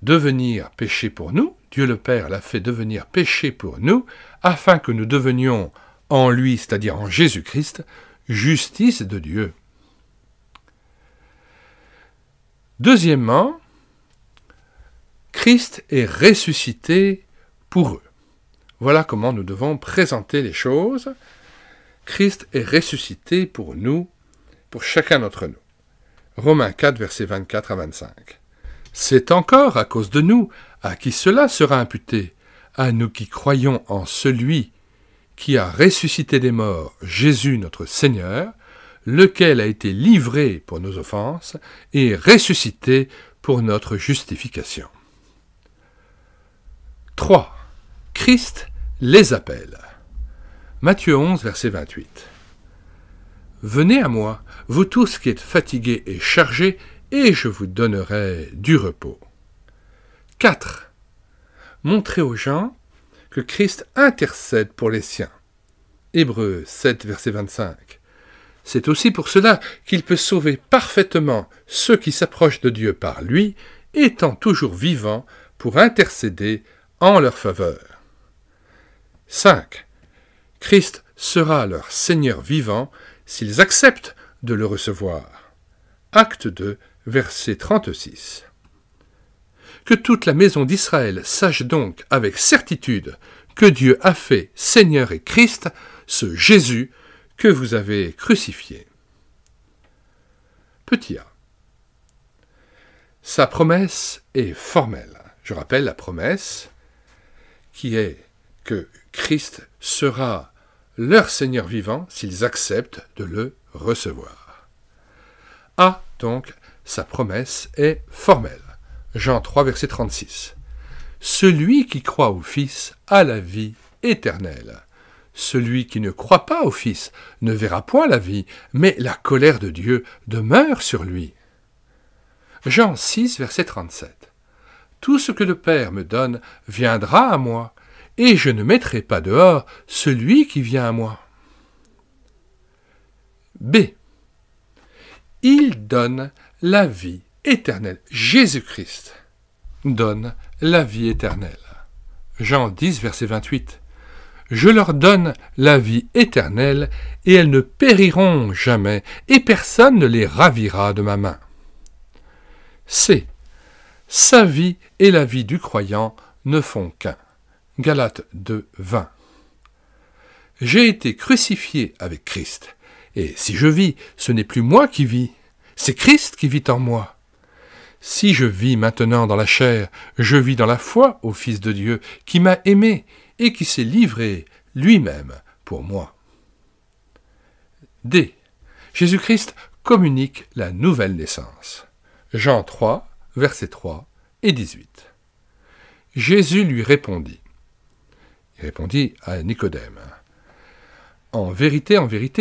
devenir péché pour nous. Dieu le Père l'a fait devenir péché pour nous, afin que nous devenions en lui, c'est-à-dire en Jésus-Christ, justice de Dieu. Deuxièmement, Christ est ressuscité pour eux. Voilà comment nous devons présenter les choses. Christ est ressuscité pour nous, pour chacun d'entre nous. Romains 4, versets 24 à 25. C'est encore à cause de nous à qui cela sera imputé, à nous qui croyons en celui qui a ressuscité des morts, Jésus notre Seigneur, lequel a été livré pour nos offenses et ressuscité pour notre justification. 3. Christ les appelle. Matthieu 11, verset 28. Venez à moi, vous tous qui êtes fatigués et chargés, et je vous donnerai du repos. 4. Montrez aux gens que Christ intercède pour les siens. Hébreux 7, verset 25. C'est aussi pour cela qu'il peut sauver parfaitement ceux qui s'approchent de Dieu par lui, étant toujours vivant pour intercéder en leur faveur. 5. Christ sera leur Seigneur vivant s'ils acceptent de le recevoir. Acte 2, verset 36. Que toute la maison d'Israël sache donc avec certitude que Dieu a fait Seigneur et Christ ce Jésus que vous avez crucifié. Petit a. Sa promesse est formelle. Je rappelle la promesse qui est que Christ sera leur Seigneur vivant s'ils acceptent de le recevoir. A, donc, sa promesse est formelle. Jean 3, verset 36. Celui qui croit au Fils a la vie éternelle. Celui qui ne croit pas au Fils ne verra point la vie, mais la colère de Dieu demeure sur lui. Jean 6, verset 37. Tout ce que le Père me donne viendra à moi, et je ne mettrai pas dehors celui qui vient à moi. B. Il donne la vie éternelle. Jésus-Christ donne la vie éternelle. Jean 10, verset 28. Je leur donne la vie éternelle, et elles ne périront jamais, et personne ne les ravira de ma main. C. Sa vie et la vie du croyant ne font qu'un. Galates 2, 20. J'ai été crucifié avec Christ, et si je vis, ce n'est plus moi qui vis, c'est Christ qui vit en moi. Si je vis maintenant dans la chair, je vis dans la foi au Fils de Dieu, qui m'a aimé et qui s'est livré lui-même pour moi. D. Jésus-Christ communique la nouvelle naissance. Jean 3, versets 3 et 18. Jésus lui répondit. Il répondit à Nicodème. En vérité,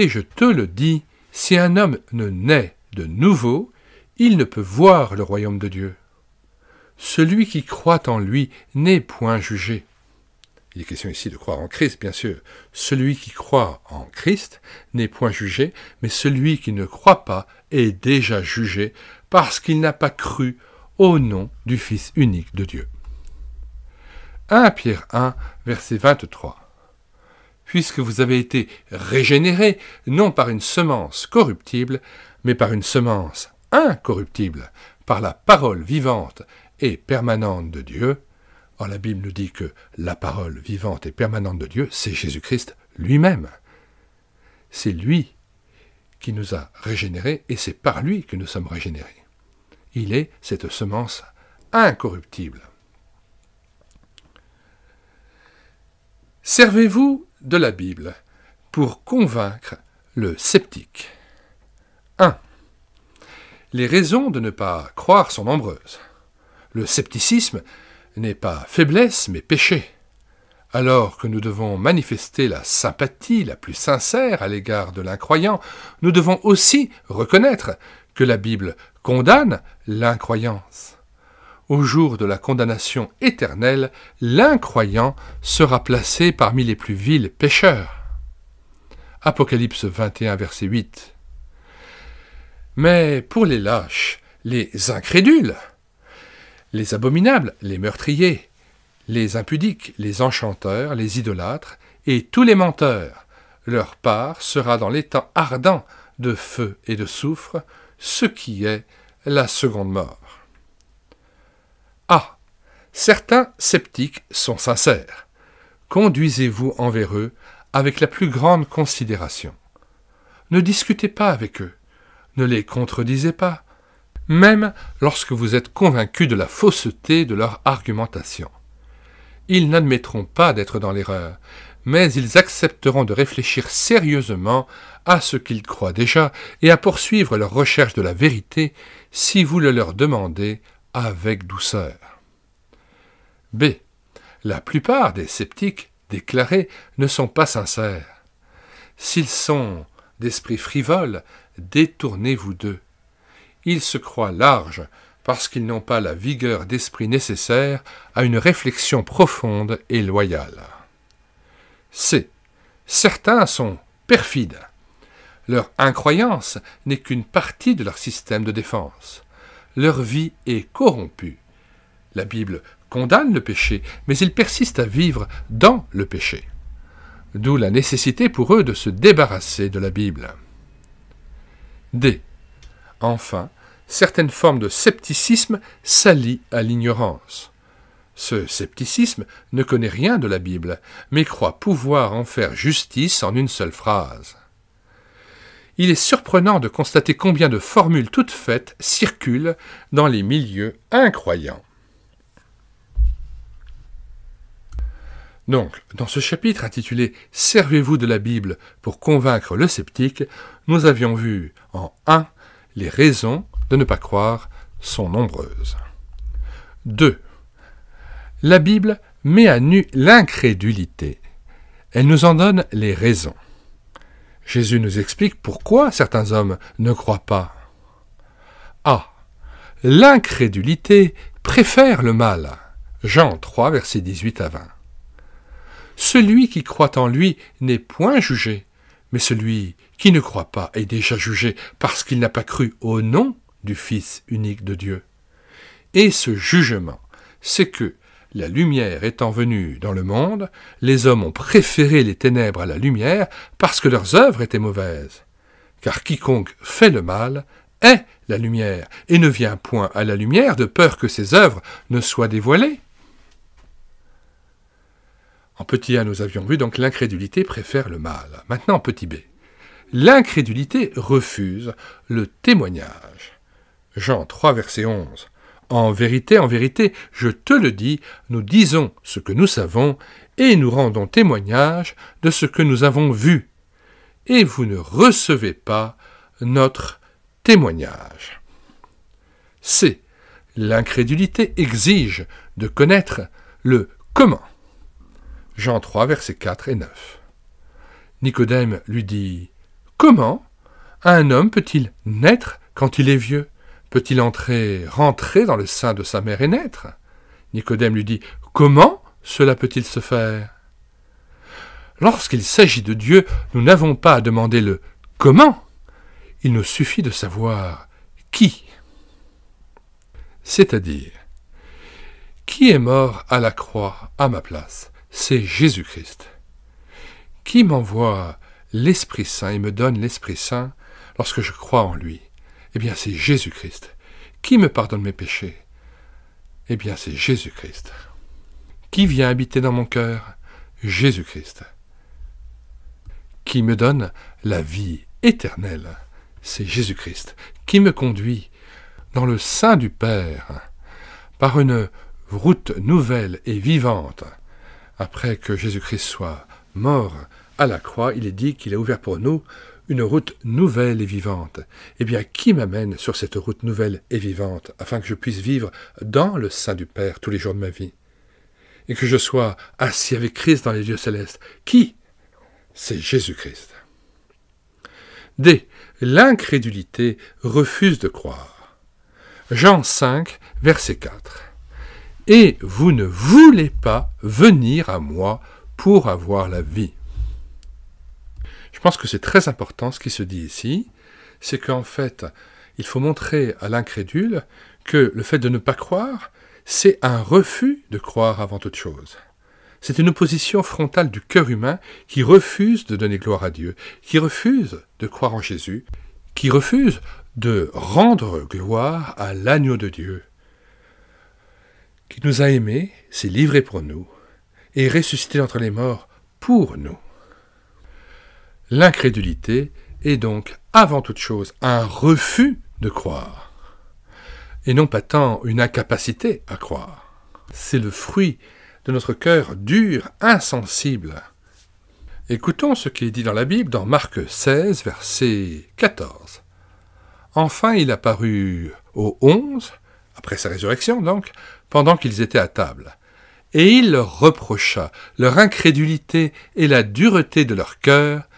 je te le dis, si un homme ne naît de nouveau, il ne peut voir le royaume de Dieu. Celui qui croit en lui n'est point jugé. Il est question ici de croire en Christ, bien sûr. Celui qui croit en Christ n'est point jugé, mais celui qui ne croit pas est déjà jugé parce qu'il n'a pas cru au nom du Fils unique de Dieu. 1 Pierre 1, verset 23. Puisque vous avez été régénérés, non par une semence corruptible, mais par une semence incorruptible, par la parole vivante et permanente de Dieu. Or, la Bible nous dit que la parole vivante et permanente de Dieu, c'est Jésus-Christ lui-même. C'est lui qui nous a régénérés et c'est par lui que nous sommes régénérés. Il est cette semence incorruptible. Servez-vous de la Bible pour convaincre le sceptique. 1. Les raisons de ne pas croire sont nombreuses. Le scepticisme n'est pas faiblesse, mais péché. Alors que nous devons manifester la sympathie la plus sincère à l'égard de l'incroyant, nous devons aussi reconnaître que la Bible condamne l'incroyance. Au jour de la condamnation éternelle, l'incroyant sera placé parmi les plus vils pécheurs. Apocalypse 21, verset 8. Mais pour les lâches, les incrédules, les abominables, les meurtriers, les impudiques, les enchanteurs, les idolâtres et tous les menteurs, leur part sera dans l'étang ardent de feu et de soufre, ce qui est la seconde mort. A. Certains sceptiques sont sincères. Conduisez-vous envers eux avec la plus grande considération. Ne discutez pas avec eux, ne les contredisez pas, même lorsque vous êtes convaincus de la fausseté de leur argumentation. Ils n'admettront pas d'être dans l'erreur, mais ils accepteront de réfléchir sérieusement à ce qu'ils croient déjà et à poursuivre leur recherche de la vérité si vous le leur demandez avec douceur. B. La plupart des sceptiques déclarés ne sont pas sincères. S'ils sont d'esprit frivole, détournez-vous d'eux. Ils se croient larges parce qu'ils n'ont pas la vigueur d'esprit nécessaire à une réflexion profonde et loyale. C. Certains sont perfides. Leur incroyance n'est qu'une partie de leur système de défense. Leur vie est corrompue. La Bible condamnent le péché, mais ils persistent à vivre dans le péché. D'où la nécessité pour eux de se débarrasser de la Bible. D. Enfin, certaines formes de scepticisme s'allient à l'ignorance. Ce scepticisme ne connaît rien de la Bible, mais croit pouvoir en faire justice en une seule phrase. Il est surprenant de constater combien de formules toutes faites circulent dans les milieux incroyants. Donc, dans ce chapitre intitulé « Servez-vous de la Bible pour convaincre le sceptique », nous avions vu en 1 les raisons de ne pas croire sont nombreuses. 2. La Bible met à nu l'incrédulité. Elle nous en donne les raisons. Jésus nous explique pourquoi certains hommes ne croient pas. A. L'incrédulité préfère le mal. Jean 3, versets 18 à 20. Celui qui croit en lui n'est point jugé, mais celui qui ne croit pas est déjà jugé parce qu'il n'a pas cru au nom du Fils unique de Dieu. Et ce jugement, c'est que, la lumière étant venue dans le monde, les hommes ont préféré les ténèbres à la lumière parce que leurs œuvres étaient mauvaises. Car quiconque fait le mal est la lumière et ne vient point à la lumière de peur que ses œuvres ne soient dévoilées. En petit a, nous avions vu donc l'incrédulité préfère le mal. Maintenant en petit b. L'incrédulité refuse le témoignage. Jean 3, verset 11. En vérité, je te le dis, nous disons ce que nous savons, et nous rendons témoignage de ce que nous avons vu. Et vous ne recevez pas notre témoignage. C. L'incrédulité exige de connaître le comment. Jean 3, versets 4 et 9. Nicodème lui dit « Comment un homme peut-il naître quand il est vieux ? Peut-il rentrer dans le sein de sa mère et naître ?» Nicodème lui dit « Comment cela peut-il se faire ?» Lorsqu'il s'agit de Dieu, nous n'avons pas à demander le « comment ?» Il nous suffit de savoir « qui ?» C'est-à-dire, qui est mort à la croix à ma place ? C'est Jésus-Christ. Qui m'envoie l'Esprit Saint et me donne l'Esprit Saint lorsque je crois en lui ? Eh bien, c'est Jésus-Christ. Qui me pardonne mes péchés ? Eh bien, c'est Jésus-Christ. Qui vient habiter dans mon cœur ? Jésus-Christ. Qui me donne la vie éternelle ? C'est Jésus-Christ. Qui me conduit dans le sein du Père par une route nouvelle et vivante. Après que Jésus-Christ soit mort à la croix, il est dit qu'il a ouvert pour nous une route nouvelle et vivante. Eh bien, qui m'amène sur cette route nouvelle et vivante, afin que je puisse vivre dans le sein du Père tous les jours de ma vie, et que je sois assis avec Christ dans les lieux célestes? Qui? C'est Jésus-Christ. D. L'incrédulité refuse de croire. Jean 5, verset 4. « Et vous ne voulez pas venir à moi pour avoir la vie. » Je pense que c'est très important ce qui se dit ici, c'est qu'en fait, il faut montrer à l'incrédule que le fait de ne pas croire, c'est un refus de croire avant toute chose. C'est une opposition frontale du cœur humain qui refuse de donner gloire à Dieu, qui refuse de croire en Jésus, qui refuse de rendre gloire à l'agneau de Dieu, qui nous a aimés, s'est livré pour nous, et ressuscité d'entre les morts pour nous. L'incrédulité est donc, avant toute chose, un refus de croire, et non pas tant une incapacité à croire. C'est le fruit de notre cœur dur, insensible. Écoutons ce qui est dit dans la Bible, dans Marc 16, verset 14. « Enfin il apparut aux 11, après sa résurrection donc, pendant qu'ils étaient à table. Et il leur reprocha leur incrédulité et la dureté de leur cœur,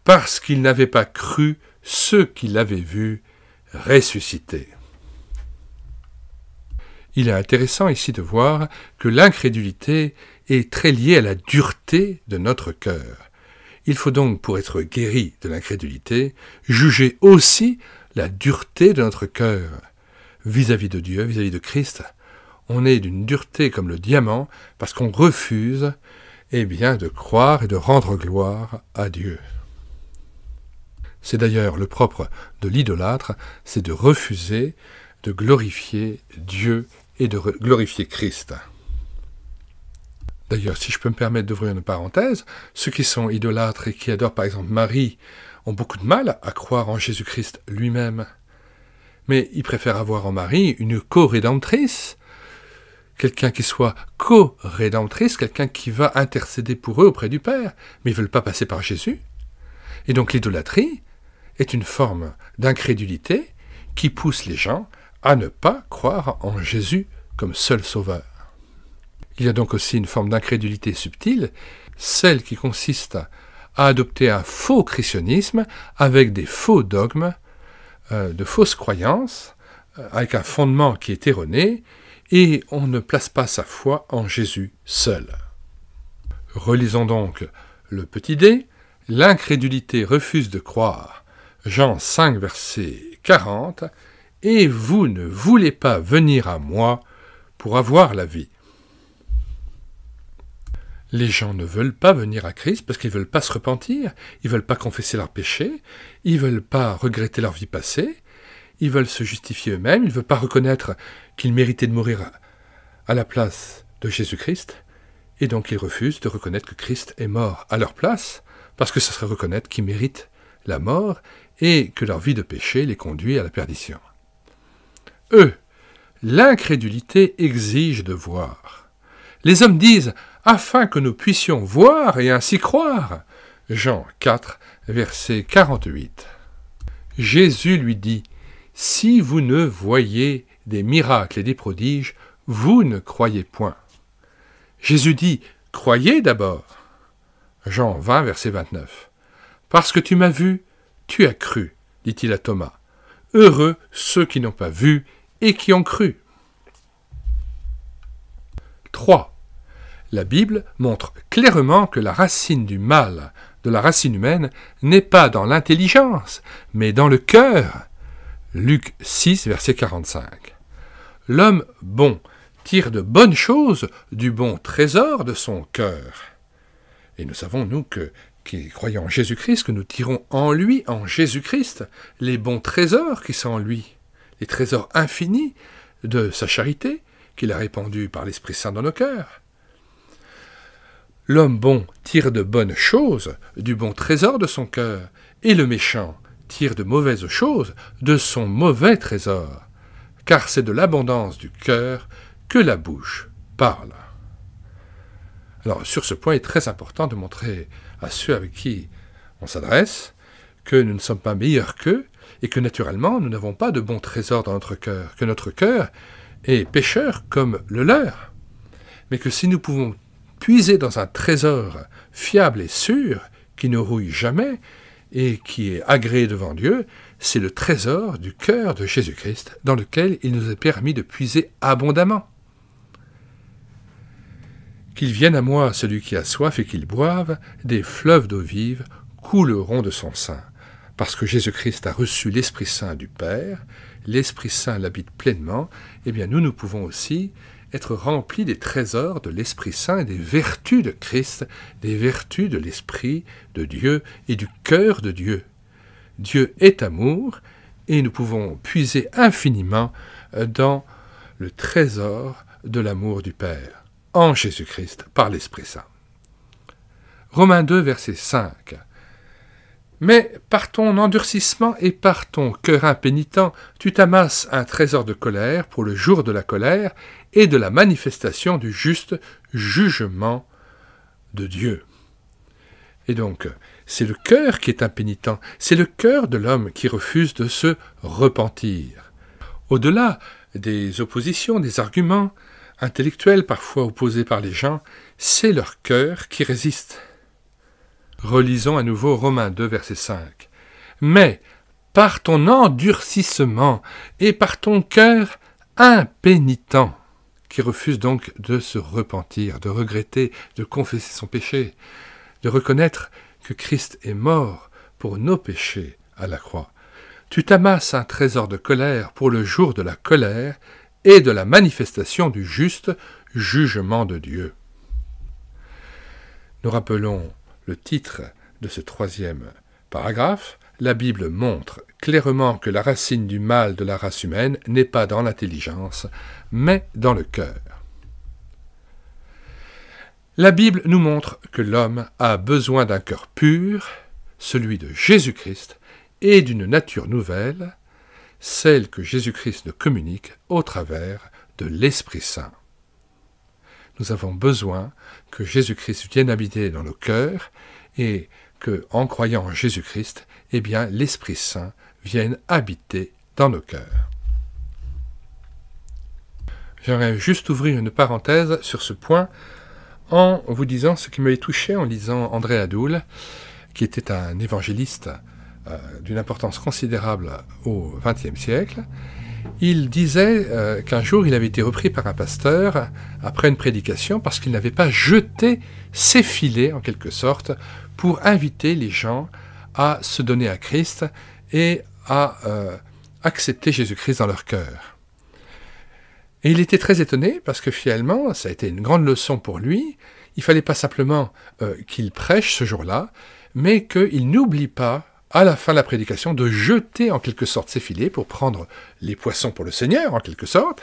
parce qu'ils n'avaient pas cru ceux qui l'avaient vu ressuscité. » Il est intéressant ici de voir que l'incrédulité est très liée à la dureté de notre cœur. Il faut donc, pour être guéri de l'incrédulité, juger aussi la dureté de notre cœur vis-à-vis de Dieu, vis-à-vis de Christ. on est d'une dureté comme le diamant, parce qu'on refuse, de croire et de rendre gloire à Dieu. C'est d'ailleurs le propre de l'idolâtre, c'est de refuser de glorifier Dieu et de glorifier Christ. D'ailleurs, si je peux me permettre d'ouvrir une parenthèse, ceux qui sont idolâtres et qui adorent par exemple Marie ont beaucoup de mal à croire en Jésus-Christ lui-même. Mais ils préfèrent avoir en Marie une co-rédemptrice, quelqu'un qui soit co-rédemptrice, quelqu'un qui va intercéder pour eux auprès du Père, mais ils ne veulent pas passer par Jésus. Et donc l'idolâtrie est une forme d'incrédulité qui pousse les gens à ne pas croire en Jésus comme seul sauveur. Il y a donc aussi une forme d'incrédulité subtile, celle qui consiste à adopter un faux christianisme avec des faux dogmes, de fausses croyances, avec un fondement qui est erroné, et on ne place pas sa foi en Jésus seul. Relisons donc le petit d. L'incrédulité refuse de croire. Jean 5, verset 40. « Et vous ne voulez pas venir à moi pour avoir la vie. » Les gens ne veulent pas venir à Christ parce qu'ils ne veulent pas se repentir, ils ne veulent pas confesser leurs péchés, ils ne veulent pas regretter leur vie passée, ils veulent se justifier eux-mêmes, ils ne veulent pas reconnaître qu'ils méritaient de mourir à la place de Jésus-Christ, et donc ils refusent de reconnaître que Christ est mort à leur place, parce que ce serait reconnaître qu'ils méritent la mort et que leur vie de péché les conduit à la perdition. Eux, l'incrédulité exige de voir. Les hommes disent « afin que nous puissions voir et ainsi croire ». Jean 4, verset 48. Jésus lui dit « Si vous ne voyez des miracles et des prodiges, vous ne croyez point. » Jésus dit « Croyez d'abord ». Jean 20, verset 29. « Parce que tu m'as vu, tu as cru, dit-il à Thomas. Heureux ceux qui n'ont pas vu et qui ont cru. » 3. La Bible montre clairement que la racine du mal de la racine humaine n'est pas dans l'intelligence, mais dans le cœur. Luc 6, verset 45. L'homme bon tire de bonnes choses du bon trésor de son cœur. Et nous savons, nous, qui croyons en Jésus-Christ, que nous tirons en lui, en Jésus-Christ, les bons trésors qui sont en lui, les trésors infinis de sa charité, qu'il a répandue par l'Esprit Saint dans nos cœurs. L'homme bon tire de bonnes choses du bon trésor de son cœur, et le méchant tire de mauvaises choses de son mauvais trésor, car c'est de l'abondance du cœur que la bouche parle. Alors, sur ce point, il est très important de montrer à ceux avec qui on s'adresse que nous ne sommes pas meilleurs qu'eux, et que naturellement, nous n'avons pas de bon trésor dans notre cœur, que notre cœur est pécheur comme le leur, mais que si nous pouvons puiser dans un trésor fiable et sûr, qui ne rouille jamais, et qui est agréé devant Dieu, c'est le trésor du cœur de Jésus-Christ, dans lequel il nous est permis de puiser abondamment. Qu'il vienne à moi celui qui a soif et qu'il boive, des fleuves d'eau vive couleront de son sein. Parce que Jésus-Christ a reçu l'Esprit Saint du Père, l'Esprit Saint l'habite pleinement, eh bien nous pouvons aussi être remplis des trésors de l'Esprit Saint et des vertus de Christ, des vertus de l'Esprit de Dieu et du cœur de Dieu. Dieu est amour et nous pouvons puiser infiniment dans le trésor de l'amour du Père, en Jésus-Christ, par l'Esprit Saint. Romains 2, verset 5. Mais par ton endurcissement et par ton cœur impénitent, tu t'amasses un trésor de colère pour le jour de la colère et de la manifestation du juste jugement de Dieu. Et donc, c'est le cœur qui est impénitent, c'est le cœur de l'homme qui refuse de se repentir. Au-delà des oppositions, des arguments intellectuels parfois opposés par les gens, c'est leur cœur qui résiste. Relisons à nouveau Romains 2, verset 5. « Mais par ton endurcissement et par ton cœur impénitent, qui refuse donc de se repentir, de regretter, de confesser son péché, de reconnaître que Christ est mort pour nos péchés à la croix. Tu t'amasses un trésor de colère pour le jour de la colère et de la manifestation du juste jugement de Dieu. Nous rappelons le titre de ce 3e paragraphe. La Bible montre clairement que la racine du mal de la race humaine n'est pas dans l'intelligence, mais dans le cœur. La Bible nous montre que l'homme a besoin d'un cœur pur, celui de Jésus-Christ, et d'une nature nouvelle, celle que Jésus-Christ nous communique au travers de l'Esprit Saint. Nous avons besoin que Jésus-Christ vienne habiter dans nos cœurs et que, en croyant en Jésus-Christ, eh bien, l'Esprit Saint vienne habiter dans nos cœurs. J'aimerais juste ouvrir une parenthèse sur ce point en vous disant ce qui m'avait touché en lisant André Adoul, qui était un évangéliste d'une importance considérable au XXe siècle. Il disait qu'un jour il avait été repris par un pasteur après une prédication parce qu'il n'avait pas jeté ses filets, en quelque sorte, pour inviter les gens à se donner à Christ et à accepter Jésus-Christ dans leur cœur. Et il était très étonné parce que finalement, ça a été une grande leçon pour lui. Il ne fallait pas simplement qu'il prêche ce jour-là, mais qu'il n'oublie pas, à la fin de la prédication, de jeter en quelque sorte ses filets pour prendre les poissons pour le Seigneur, en quelque sorte,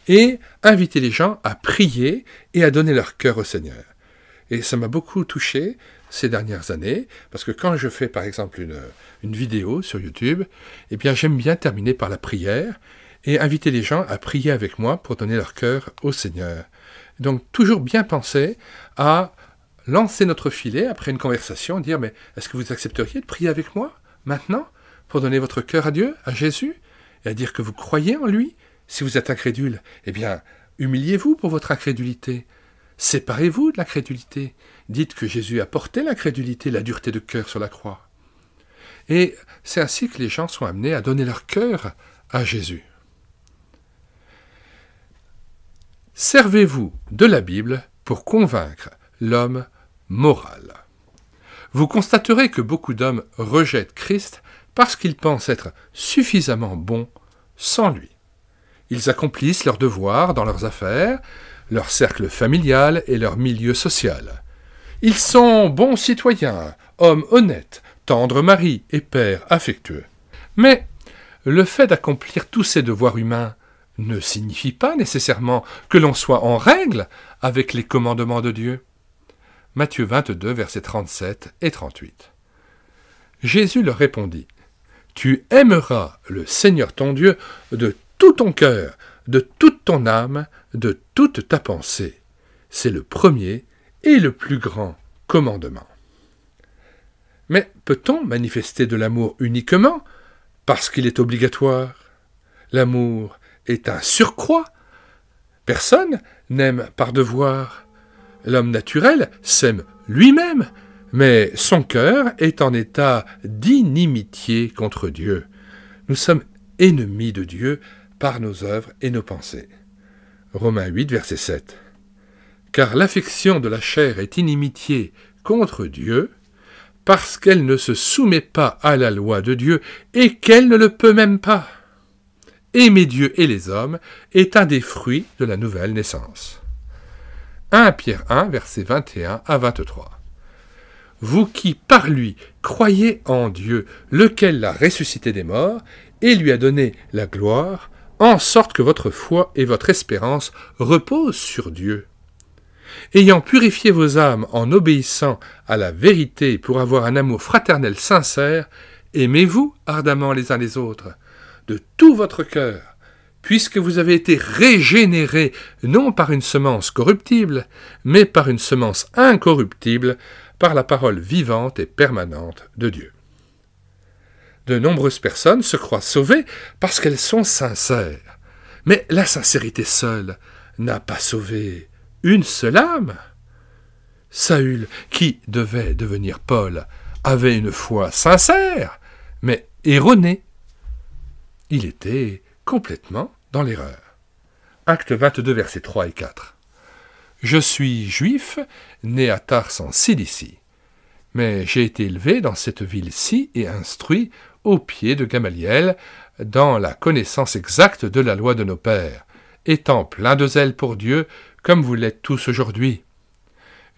et inviter les gens à prier et à donner leur cœur au Seigneur. Et ça m'a beaucoup touché ces dernières années, parce que quand je fais par exemple une vidéo sur YouTube, eh bien j'aime bien terminer par la prière et inviter les gens à prier avec moi pour donner leur cœur au Seigneur. Donc toujours bien penser à lancer notre filet après une conversation, dire « Mais est-ce que vous accepteriez de prier avec moi, maintenant, pour donner votre cœur à Dieu, à Jésus, et à dire que vous croyez en lui? Si vous êtes incrédule, eh bien, humiliez-vous pour votre incrédulité. Séparez-vous de l'incrédulité. Dites que Jésus a porté l'incrédulité, la dureté de cœur sur la croix. » Et c'est ainsi que les gens sont amenés à donner leur cœur à Jésus. Servez-vous de la Bible pour convaincre l'homme moral. Vous constaterez que beaucoup d'hommes rejettent Christ parce qu'ils pensent être suffisamment bons sans lui. Ils accomplissent leurs devoirs dans leurs affaires, leur cercle familial et leur milieu social. Ils sont bons citoyens, hommes honnêtes, tendres maris et pères affectueux. Mais le fait d'accomplir tous ces devoirs humains ne signifie pas nécessairement que l'on soit en règle avec les commandements de Dieu. Matthieu 22, versets 37 et 38. Jésus leur répondit, « Tu aimeras le Seigneur ton Dieu de tout ton cœur, de toute ton âme, de toute ta pensée. C'est le premier et le plus grand commandement. » Mais peut-on manifester de l'amour uniquement parce qu'il est obligatoire? L'amour est un surcroît. Personne n'aime par devoir. L'homme naturel s'aime lui-même, mais son cœur est en état d'inimitié contre Dieu. Nous sommes ennemis de Dieu par nos œuvres et nos pensées. Romains 8, verset 7. Car l'affection de la chair est inimitié contre Dieu, parce qu'elle ne se soumet pas à la loi de Dieu et qu'elle ne le peut même pas. Aimer Dieu et les hommes est un des fruits de la nouvelle naissance. 1 Pierre 1, versets 21 à 23. Vous qui, par lui, croyez en Dieu, lequel l'a ressuscité des morts, et lui a donné la gloire, en sorte que votre foi et votre espérance reposent sur Dieu. Ayant purifié vos âmes en obéissant à la vérité pour avoir un amour fraternel sincère, aimez-vous ardemment les uns les autres, de tout votre cœur, puisque vous avez été régénérés, non par une semence corruptible, mais par une semence incorruptible, par la parole vivante et permanente de Dieu. De nombreuses personnes se croient sauvées parce qu'elles sont sincères. Mais la sincérité seule n'a pas sauvé une seule âme. Saül, qui devait devenir Paul, avait une foi sincère, mais erronée. Il était complètement dans l'erreur. Acte 22, versets 3 et 4. Je suis juif, né à Tars en Cilicie, mais j'ai été élevé dans cette ville-ci et instruit au pied de Gamaliel dans la connaissance exacte de la loi de nos pères, étant plein de zèle pour Dieu, comme vous l'êtes tous aujourd'hui.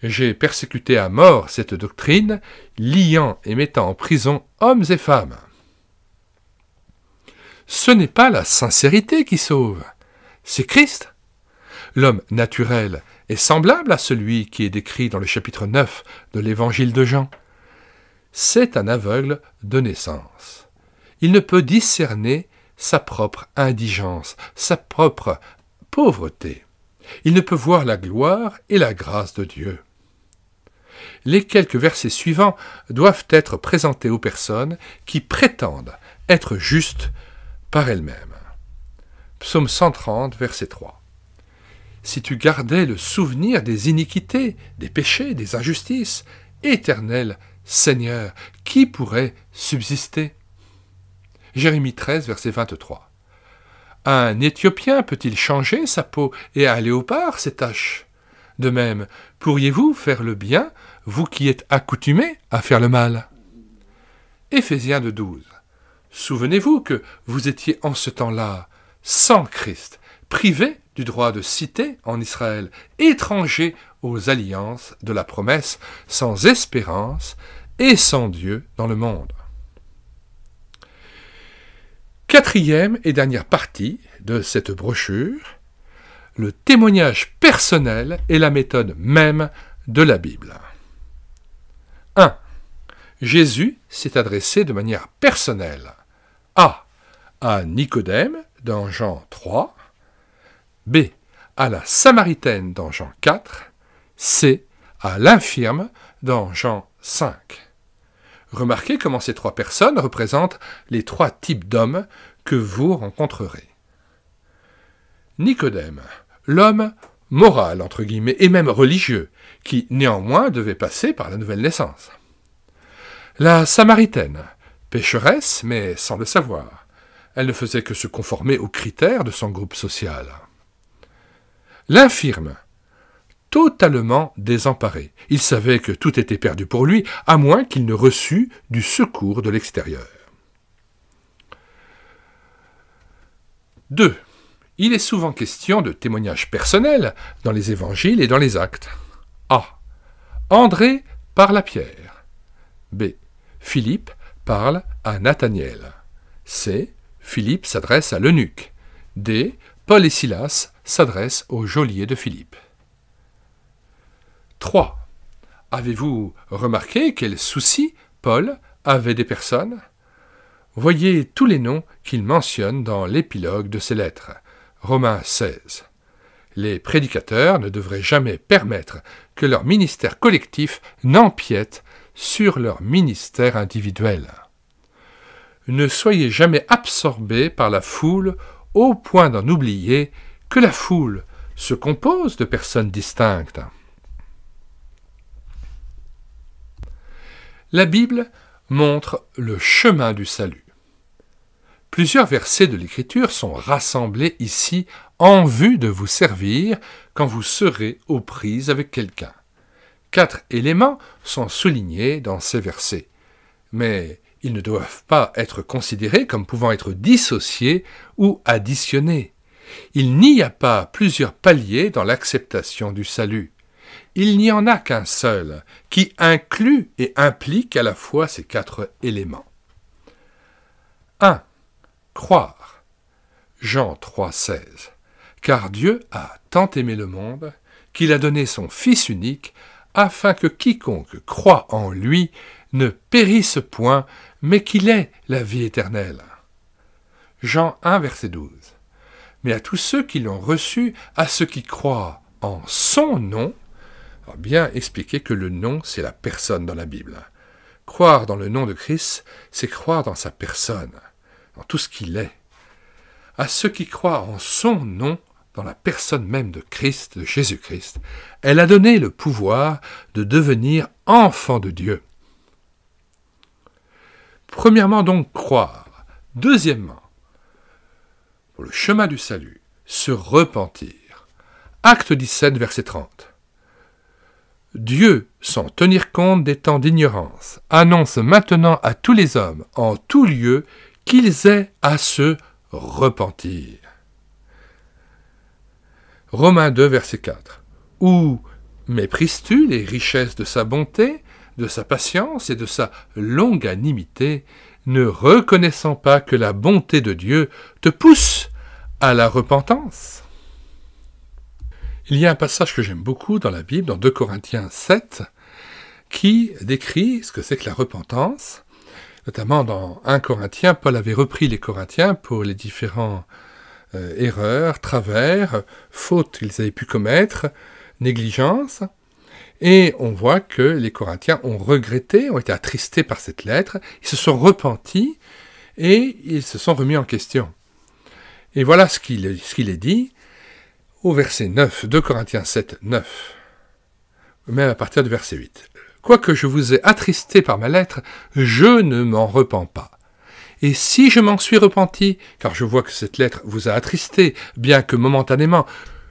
J'ai persécuté à mort cette doctrine, liant et mettant en prison hommes et femmes. Ce n'est pas la sincérité qui sauve, c'est Christ. L'homme naturel est semblable à celui qui est décrit dans le chapitre 9 de l'évangile de Jean. C'est un aveugle de naissance. Il ne peut discerner sa propre indigence, sa propre pauvreté. Il ne peut voir la gloire et la grâce de Dieu. Les quelques versets suivants doivent être présentés aux personnes qui prétendent être justes par elles-mêmes. Psaume 130, verset 3. Si tu gardais le souvenir des iniquités, des péchés, des injustices, éternel Seigneur, qui pourrait subsister? Jérémie 13, verset 23. Un Éthiopien peut-il changer sa peau et un léopard ses taches? De même, pourriez-vous faire le bien, vous qui êtes accoutumés à faire le mal? Éphésiens 2,12. Souvenez-vous que vous étiez en ce temps-là sans Christ, privés du droit de cité en Israël, étrangers aux alliances de la promesse, sans espérance et sans Dieu dans le monde. Quatrième et dernière partie de cette brochure, le témoignage personnel est la méthode même de la Bible. 1. Jésus s'est adressé de manière personnelle. A. À Nicodème dans Jean 3. B. À la Samaritaine dans Jean 4. C. À l'infirme dans Jean 5. Remarquez comment ces trois personnes représentent les trois types d'hommes que vous rencontrerez. Nicodème, l'homme moral, entre guillemets, et même religieux, qui néanmoins devait passer par la nouvelle naissance. La Samaritaine, pécheresse, mais sans le savoir. Elle ne faisait que se conformer aux critères de son groupe social. L'infirme, totalement désemparé. Il savait que tout était perdu pour lui, à moins qu'il ne reçût du secours de l'extérieur. 2. Il est souvent question de témoignages personnels dans les évangiles et dans les actes. A. André parle à Pierre. B. Philippe parle à Nathaniel. C. Philippe s'adresse à l'eunuque. D. Paul et Silas s'adressent au geôlier de Philippe. 3. Avez-vous remarqué quel souci Paul avait des personnes? Voyez tous les noms qu'il mentionne dans l'épilogue de ses lettres. Romains 16. Les prédicateurs ne devraient jamais permettre que leur ministère collectif n'empiète sur leur ministère individuel. Ne soyez jamais absorbés par la foule au point d'en oublier que la foule se compose de personnes distinctes. La Bible montre le chemin du salut. Plusieurs versets de l'Écriture sont rassemblés ici en vue de vous servir quand vous serez aux prises avec quelqu'un. 4 éléments sont soulignés dans ces versets, mais ils ne doivent pas être considérés comme pouvant être dissociés ou additionnés. Il n'y a pas plusieurs paliers dans l'acceptation du salut. Il n'y en a qu'un seul, qui inclut et implique à la fois ces 4 éléments. 1. Croire. Jean 3,16. Car Dieu a tant aimé le monde, qu'il a donné son Fils unique, afin que quiconque croit en lui ne périsse point, mais qu'il ait la vie éternelle. Jean 1, verset 12. Mais à tous ceux qui l'ont reçu, à ceux qui croient en son nom, alors bien expliquer que le nom, c'est la personne dans la Bible. Croire dans le nom de Christ, c'est croire dans sa personne, dans tout ce qu'il est. À ceux qui croient en son nom, dans la personne même de Christ, de Jésus-Christ, elle a donné le pouvoir de devenir enfant de Dieu. Premièrement donc, croire. Deuxièmement, pour le chemin du salut, se repentir. Acte 17, verset 30. Dieu, sans tenir compte des temps d'ignorance, annonce maintenant à tous les hommes, en tout lieu, qu'ils aient à se repentir. Romains 2, verset 4. Où méprises-tu les richesses de sa bonté, de sa patience et de sa longanimité, ne reconnaissant pas que la bonté de Dieu te pousse à la repentance? Il y a un passage que j'aime beaucoup dans la Bible, dans 2 Corinthiens 7, qui décrit ce que c'est que la repentance. Notamment dans 1 Corinthiens, Paul avait repris les Corinthiens pour les différents erreurs, travers, fautes qu'ils avaient pu commettre, négligences. Et on voit que les Corinthiens ont regretté, ont été attristés par cette lettre, ils se sont repentis et ils se sont remis en question. Et voilà ce qu'il est dit au verset 9, 2 Corinthiens 7, 9, même à partir du verset 8. « Quoique je vous ai attristé par ma lettre, je ne m'en repens pas. Et si je m'en suis repenti, car je vois que cette lettre vous a attristé, bien que momentanément,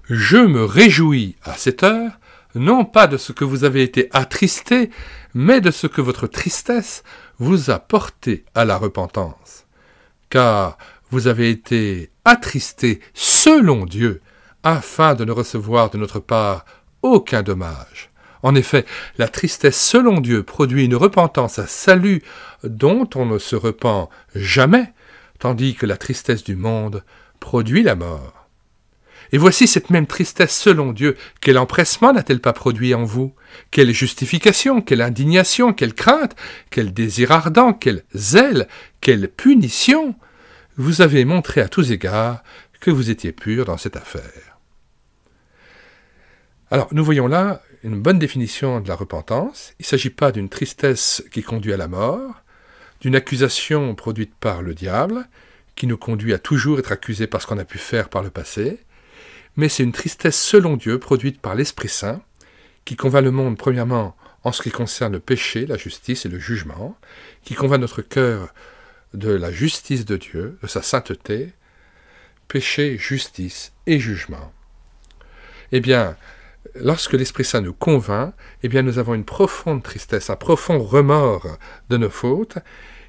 je me réjouis à cette heure, non pas de ce que vous avez été attristé, mais de ce que votre tristesse vous a porté à la repentance. Car vous avez été attristé selon Dieu, afin de ne recevoir de notre part aucun dommage. En effet, la tristesse selon Dieu produit une repentance à salut dont on ne se repent jamais, tandis que la tristesse du monde produit la mort. Et voici cette même tristesse selon Dieu, quel empressement n'a-t-elle pas produit en vous? Quelle justification, quelle indignation, quelle crainte, quel désir ardent, quel zèle, quelle punition! Vous avez montré à tous égards que vous étiez purs dans cette affaire. Alors, nous voyons là une bonne définition de la repentance. Il ne s'agit pas d'une tristesse qui conduit à la mort, d'une accusation produite par le diable, qui nous conduit à toujours être accusés par ce qu'on a pu faire par le passé, mais c'est une tristesse selon Dieu, produite par l'Esprit Saint, qui convainc le monde, premièrement, en ce qui concerne le péché, la justice et le jugement, qui convainc notre cœur de la justice de Dieu, de sa sainteté, péché, justice et jugement. Eh bien, lorsque l'Esprit Saint nous convainc, eh bien, nous avons une profonde tristesse, un profond remords de nos fautes.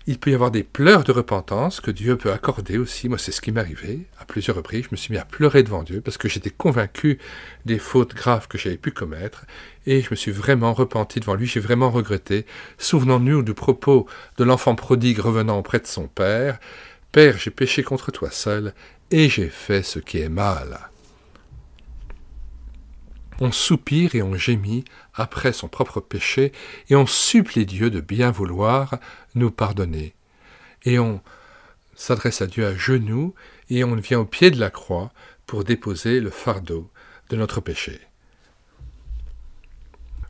Il peut y avoir des pleurs de repentance que Dieu peut accorder aussi. Moi, c'est ce qui m'est arrivé à plusieurs reprises. Je me suis mis à pleurer devant Dieu parce que j'étais convaincu des fautes graves que j'avais pu commettre et je me suis vraiment repenti devant lui. J'ai vraiment regretté. Souvenons-nous du propos de l'enfant prodigue revenant auprès de son père. « Père, j'ai péché contre toi seul et j'ai fait ce qui est mal. » On soupire et on gémit après son propre péché, et on supplie Dieu de bien vouloir nous pardonner. Et on s'adresse à Dieu à genoux, et on vient au pied de la croix pour déposer le fardeau de notre péché.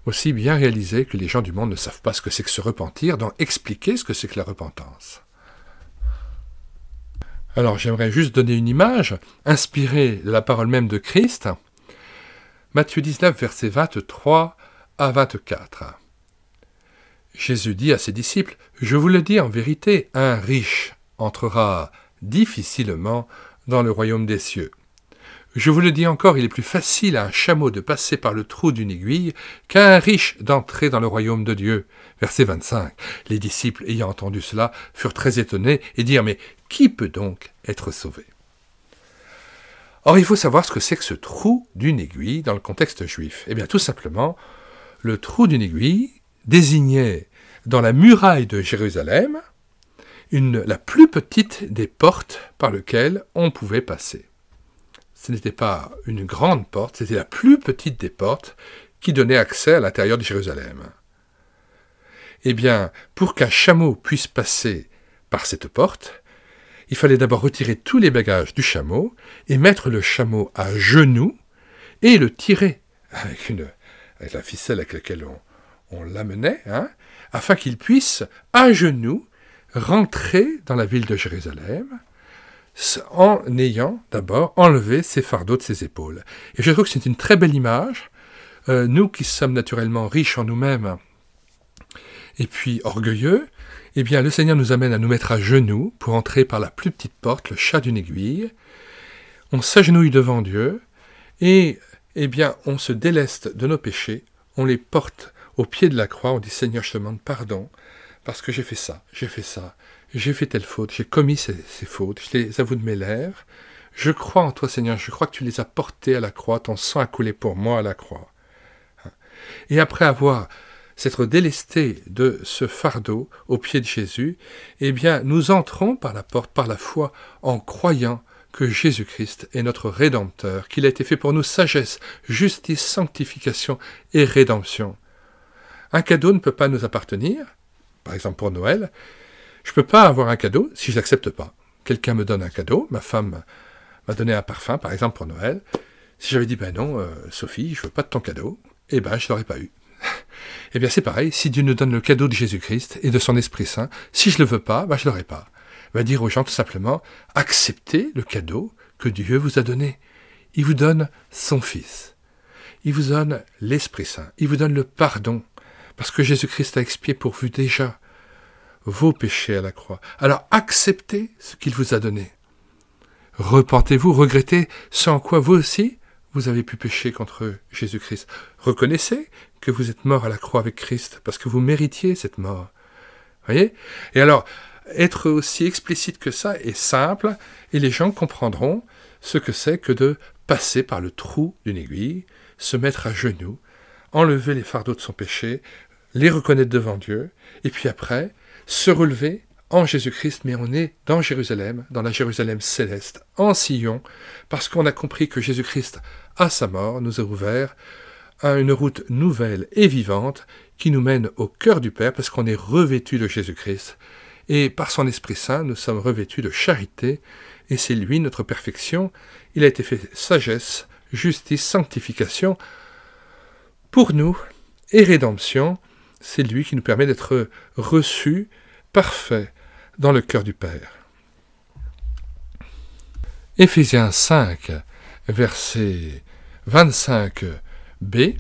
Aussi bien réaliser que les gens du monde ne savent pas ce que c'est que se repentir, donc expliquer ce que c'est que la repentance. Alors j'aimerais juste donner une image, inspirée de la parole même de Christ, Matthieu 19, versets 23 à 24. Jésus dit à ses disciples, « Je vous le dis en vérité, un riche entrera difficilement dans le royaume des cieux. Je vous le dis encore, il est plus facile à un chameau de passer par le trou d'une aiguille qu'à un riche d'entrer dans le royaume de Dieu. » Verset 25. Les disciples, ayant entendu cela, furent très étonnés et dirent, « Mais qui peut donc être sauvé ?» Or, il faut savoir ce que c'est que ce trou d'une aiguille dans le contexte juif. Eh bien, tout simplement, le trou d'une aiguille désignait dans la muraille de Jérusalem la plus petite des portes par lesquelles on pouvait passer. Ce n'était pas une grande porte, c'était la plus petite des portes qui donnait accès à l'intérieur de Jérusalem. Eh bien, pour qu'un chameau puisse passer par cette porte, il fallait d'abord retirer tous les bagages du chameau et mettre le chameau à genoux et le tirer avec la ficelle avec laquelle on l'amenait, afin qu'il puisse, à genoux, rentrer dans la ville de Jérusalem en ayant d'abord enlevé ses fardeaux de ses épaules. Et je trouve que c'est une très belle image. Nous qui sommes naturellement riches en nous-mêmes et puis orgueilleux, eh bien, le Seigneur nous amène à nous mettre à genoux pour entrer par la plus petite porte, le chat d'une aiguille. On s'agenouille devant Dieu et, eh bien, on se déleste de nos péchés. On les porte au pied de la croix. On dit, Seigneur, je te demande pardon parce que j'ai fait ça, j'ai fait telle faute, j'ai commis ces fautes, je les avoue de mes lèvres. Je crois en toi, Seigneur, je crois que tu les as portés à la croix, ton sang a coulé pour moi à la croix. Et après s'être délesté de ce fardeau au pied de Jésus, eh bien, nous entrons par la porte, par la foi, en croyant que Jésus-Christ est notre Rédempteur, qu'il a été fait pour nous sagesse, justice, sanctification et rédemption. Un cadeau ne peut pas nous appartenir, par exemple pour Noël. Je ne peux pas avoir un cadeau si je l'accepte pas. Quelqu'un me donne un cadeau, ma femme m'a donné un parfum, par exemple pour Noël. Si j'avais dit, ben non, Sophie, je veux pas de ton cadeau, eh ben je l'aurais pas eu. Eh bien c'est pareil, si Dieu nous donne le cadeau de Jésus-Christ et de son Esprit Saint, si je le veux pas, ben je l'aurai pas. Il va dire aux gens tout simplement, acceptez le cadeau que Dieu vous a donné. Il vous donne son Fils. Il vous donne l'Esprit Saint. Il vous donne le pardon. Parce que Jésus-Christ a expié pour vous déjà vos péchés à la croix. Alors acceptez ce qu'il vous a donné. Repentez-vous, regrettez ce en quoi vous aussi, vous avez pu pécher contre Jésus-Christ. Reconnaissez que vous êtes mort à la croix avec Christ, parce que vous méritiez cette mort. Voyez ? Et alors, être aussi explicite que ça est simple, et les gens comprendront ce que c'est que de passer par le trou d'une aiguille, se mettre à genoux, enlever les fardeaux de son péché, les reconnaître devant Dieu, et puis après, se relever en Jésus-Christ, mais on est dans Jérusalem, dans la Jérusalem céleste, en Sion, parce qu'on a compris que Jésus-Christ, à sa mort, nous a ouvert à une route nouvelle et vivante qui nous mène au cœur du Père, parce qu'on est revêtu de Jésus-Christ, et par son Esprit Saint, nous sommes revêtus de charité, et c'est lui notre perfection. Il a été fait sagesse, justice, sanctification pour nous, et rédemption. C'est lui qui nous permet d'être reçus, parfaits, dans le cœur du Père. Éphésiens 5, verset 25b.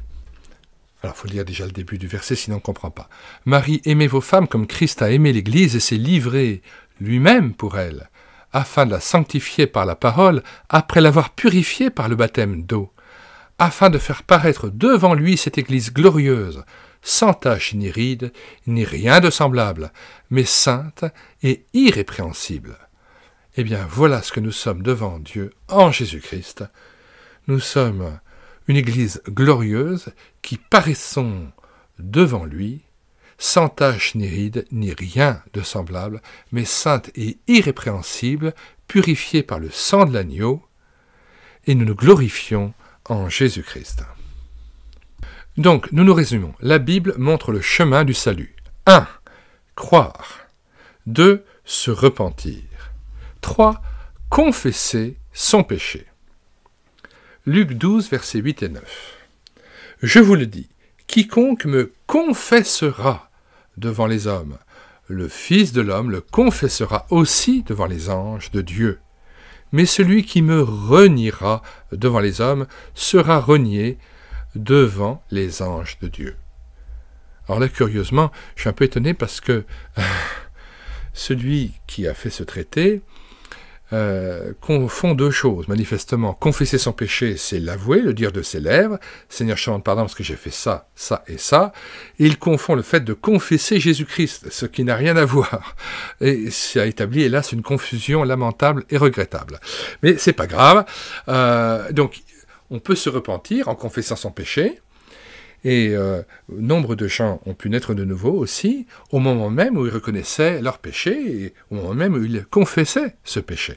Alors, il faut lire déjà le début du verset, sinon on ne comprend pas. « Marie, aimez vos femmes comme Christ a aimé l'Église et s'est livré lui-même pour elle, afin de la sanctifier par la parole, après l'avoir purifiée par le baptême d'eau, afin de faire paraître devant lui cette Église glorieuse, sans tache ni ride, ni rien de semblable, mais sainte et irrépréhensible. » Eh bien, voilà ce que nous sommes devant Dieu en Jésus-Christ. Nous sommes une Église glorieuse qui paraissons devant lui, sans tache ni ride, ni rien de semblable, mais sainte et irrépréhensible, purifiée par le sang de l'agneau, et nous nous glorifions en Jésus-Christ. Donc, nous nous résumons. La Bible montre le chemin du salut. 1. Croire. 2. Se repentir. 3. Confesser son péché. Luc 12, versets 8 et 9. « Je vous le dis, quiconque me confessera devant les hommes, le Fils de l'homme le confessera aussi devant les anges de Dieu. Mais celui qui me reniera devant les hommes sera renié devant les anges de Dieu. » Alors là, curieusement, je suis un peu étonné parce que celui qui a fait ce traité confond deux choses, manifestement. Confesser son péché, c'est l'avouer, le dire de ses lèvres. Seigneur, je te demande pardon parce que j'ai fait ça, ça et ça. Et il confond le fait de confesser Jésus-Christ, ce qui n'a rien à voir. Et ça établit, hélas, une confusion lamentable et regrettable. Mais c'est pas grave. Donc, on peut se repentir en confessant son péché. Et nombre de gens ont pu naître de nouveau aussi, au moment même où ils reconnaissaient leur péché, et au moment même où ils confessaient ce péché.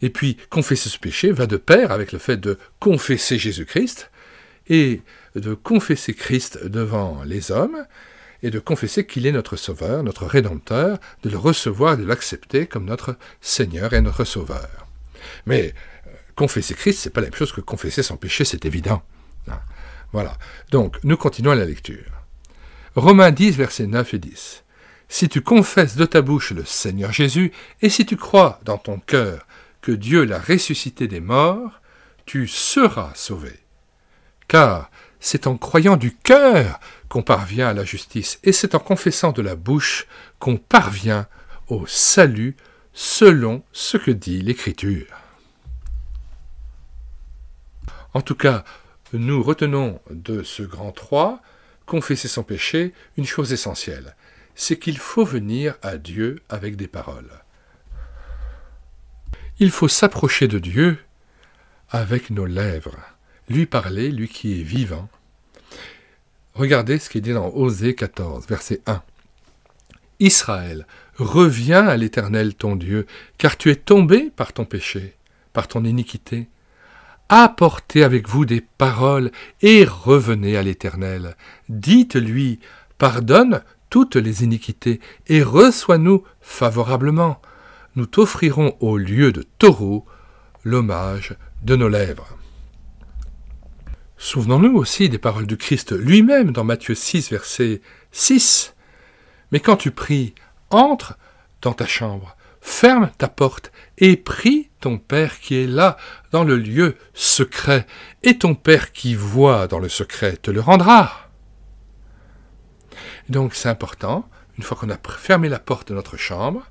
Et puis, confesser ce péché va de pair avec le fait de confesser Jésus-Christ, et de confesser Christ devant les hommes, et de confesser qu'il est notre Sauveur, notre Rédempteur, de le recevoir et de l'accepter comme notre Seigneur et notre Sauveur. Mais confesser Christ, c'est pas la même chose que confesser son péché, c'est évident. Voilà. Donc, nous continuons la lecture. Romains 10, versets 9 et 10. « Si tu confesses de ta bouche le Seigneur Jésus, et si tu crois dans ton cœur que Dieu l'a ressuscité des morts, tu seras sauvé. Car c'est en croyant du cœur qu'on parvient à la justice, et c'est en confessant de la bouche qu'on parvient au salut selon ce que dit l'Écriture. » En tout cas, nous retenons de ce grand 3, confesser son péché, une chose essentielle, c'est qu'il faut venir à Dieu avec des paroles. Il faut s'approcher de Dieu avec nos lèvres, lui parler, lui qui est vivant. Regardez ce qui est dit dans Osée 14, verset 1. « Israël, reviens à l'Éternel ton Dieu, car tu es tombé par ton péché, par ton iniquité. Apportez avec vous des paroles et revenez à l'Éternel. Dites-lui, pardonne toutes les iniquités et reçois-nous favorablement. Nous t'offrirons au lieu de taureau l'hommage de nos lèvres. » Souvenons-nous aussi des paroles du Christ lui-même dans Matthieu 6, verset 6. « Mais quand tu pries, entre dans ta chambre, ferme ta porte et prie ton Père qui est là, dans le lieu secret, et ton Père qui voit dans le secret te le rendra. » Donc c'est important, une fois qu'on a fermé la porte de notre chambre,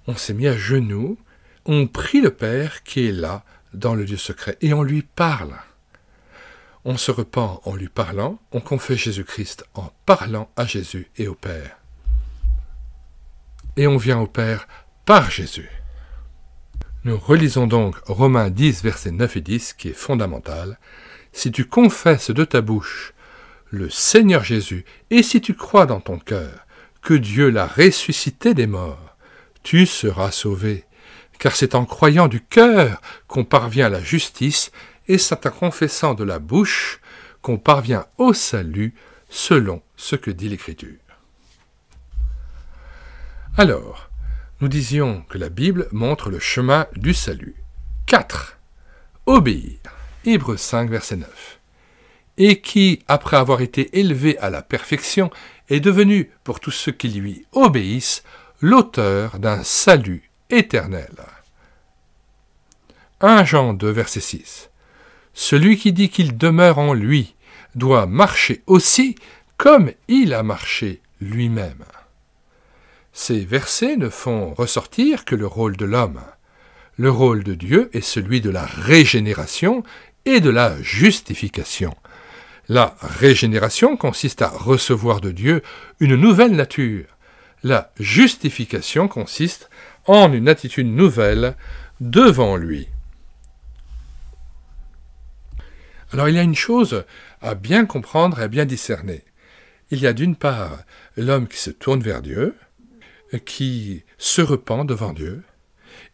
on s'est mis à genoux, on prie le Père qui est là, dans le lieu secret, et on lui parle. On se repent en lui parlant, on confesse Jésus-Christ en parlant à Jésus et au Père. Et on vient au Père par Jésus. Nous relisons donc Romains 10, versets 9 et 10, qui est fondamental. « Si tu confesses de ta bouche le Seigneur Jésus, et si tu crois dans ton cœur que Dieu l'a ressuscité des morts, tu seras sauvé. Car c'est en croyant du cœur qu'on parvient à la justice, et c'est en confessant de la bouche qu'on parvient au salut, selon ce que dit l'Écriture. » Alors, nous disions que la Bible montre le chemin du salut. 4. Obéir. Hébreux 5, verset 9. Et qui, après avoir été élevé à la perfection, est devenu, pour tous ceux qui lui obéissent, l'auteur d'un salut éternel. 1 Jean 2, verset 6. Celui qui dit qu'il demeure en lui doit marcher aussi comme il a marché lui-même. Ces versets ne font ressortir que le rôle de l'homme. Le rôle de Dieu est celui de la régénération et de la justification. La régénération consiste à recevoir de Dieu une nouvelle nature. La justification consiste en une attitude nouvelle devant lui. Alors il y a une chose à bien comprendre et à bien discerner. Il y a d'une part l'homme qui se tourne vers Dieu, qui se repent devant Dieu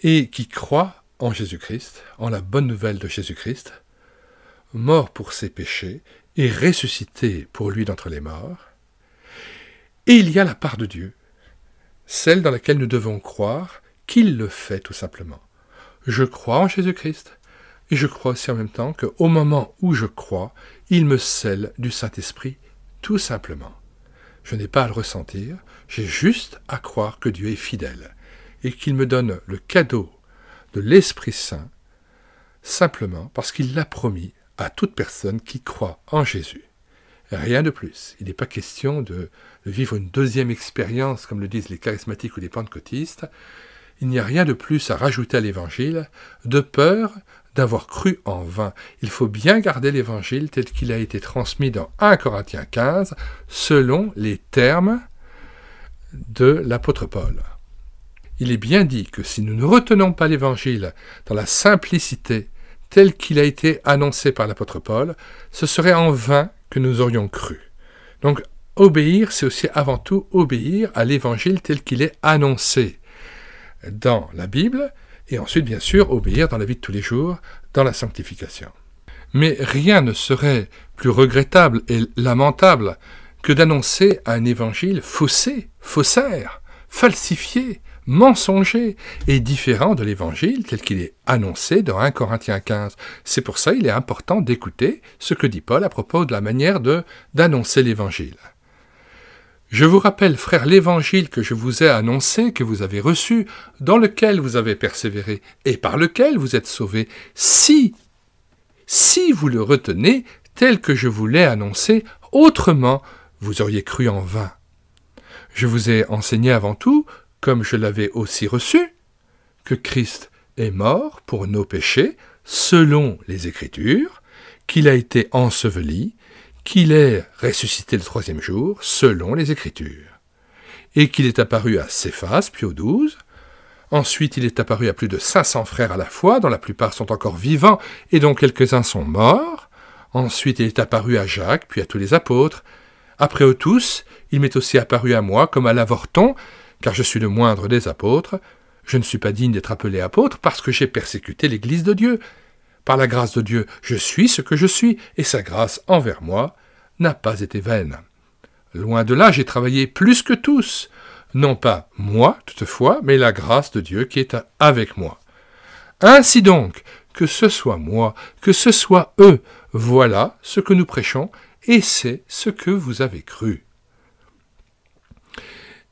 et qui croit en Jésus-Christ, en la bonne nouvelle de Jésus-Christ, mort pour ses péchés et ressuscité pour lui d'entre les morts. Et il y a la part de Dieu, celle dans laquelle nous devons croire qu'il le fait tout simplement. Je crois en Jésus-Christ et je crois aussi en même temps qu'au moment où je crois, il me scelle du Saint-Esprit tout simplement. Je n'ai pas à le ressentir, j'ai juste à croire que Dieu est fidèle et qu'il me donne le cadeau de l'Esprit Saint simplement parce qu'il l'a promis à toute personne qui croit en Jésus. Rien de plus. Il n'est pas question de vivre une deuxième expérience, comme le disent les charismatiques ou les pentecôtistes. Il n'y a rien de plus à rajouter à l'Évangile, de peur d'avoir cru en vain. Il faut bien garder l'Évangile tel qu'il a été transmis dans 1 Corinthiens 15, selon les termes de l'apôtre Paul. Il est bien dit que si nous ne retenons pas l'Évangile dans la simplicité tel qu'il a été annoncé par l'apôtre Paul, ce serait en vain que nous aurions cru. Donc, obéir, c'est aussi avant tout obéir à l'Évangile tel qu'il est annoncé dans la Bible, et ensuite, bien sûr, obéir dans la vie de tous les jours, dans la sanctification. Mais rien ne serait plus regrettable et lamentable que d'annoncer un évangile faussé, faussaire, falsifié, mensonger et différent de l'évangile tel qu'il est annoncé dans 1 Corinthiens 15. C'est pour ça qu'il est important d'écouter ce que dit Paul à propos de la manière d'annoncer l'évangile. Je vous rappelle, frères, l'évangile que je vous ai annoncé, que vous avez reçu, dans lequel vous avez persévéré et par lequel vous êtes sauvés, si vous le retenez tel que je vous l'ai annoncé, autrement vous auriez cru en vain. Je vous ai enseigné avant tout, comme je l'avais aussi reçu, que Christ est mort pour nos péchés, selon les Écritures, qu'il a été enseveli, qu'il est ressuscité le 3e jour, selon les Écritures, et qu'il est apparu à Céphas, puis aux 12, Ensuite, il est apparu à plus de 500 frères à la fois, dont la plupart sont encore vivants et dont quelques-uns sont morts. Ensuite, il est apparu à Jacques, puis à tous les apôtres. Après eux tous, il m'est aussi apparu à moi, comme à l'avorton, car je suis le moindre des apôtres. Je ne suis pas digne d'être appelé apôtre parce que j'ai persécuté l'Église de Dieu. Par la grâce de Dieu, je suis ce que je suis, et sa grâce envers moi n'a pas été vaine. Loin de là, j'ai travaillé plus que tous, non pas moi, toutefois, mais la grâce de Dieu qui est avec moi. Ainsi donc, que ce soit moi, que ce soit eux, voilà ce que nous prêchons, et c'est ce que vous avez cru.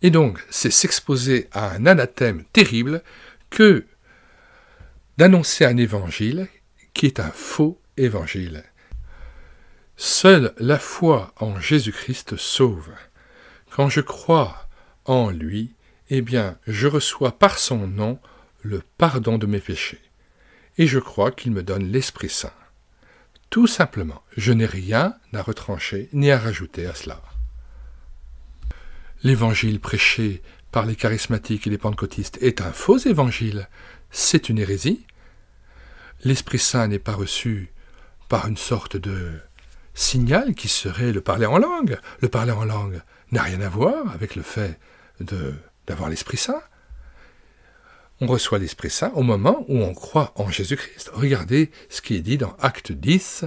Et donc, c'est s'exposer à un anathème terrible que d'annoncer un évangile qui est un faux évangile. Seule la foi en Jésus-Christ sauve. Quand je crois en lui, eh bien, je reçois par son nom le pardon de mes péchés. Et je crois qu'il me donne l'Esprit Saint. Tout simplement, je n'ai rien à retrancher ni à rajouter à cela. L'évangile prêché par les charismatiques et les pentecôtistes est un faux évangile. C'est une hérésie. L'Esprit Saint n'est pas reçu par une sorte de signal qui serait le parler en langue. Le parler en langue n'a rien à voir avec le fait d'avoir l'Esprit Saint. On reçoit l'Esprit Saint au moment où on croit en Jésus-Christ. Regardez ce qui est dit dans Acte 10,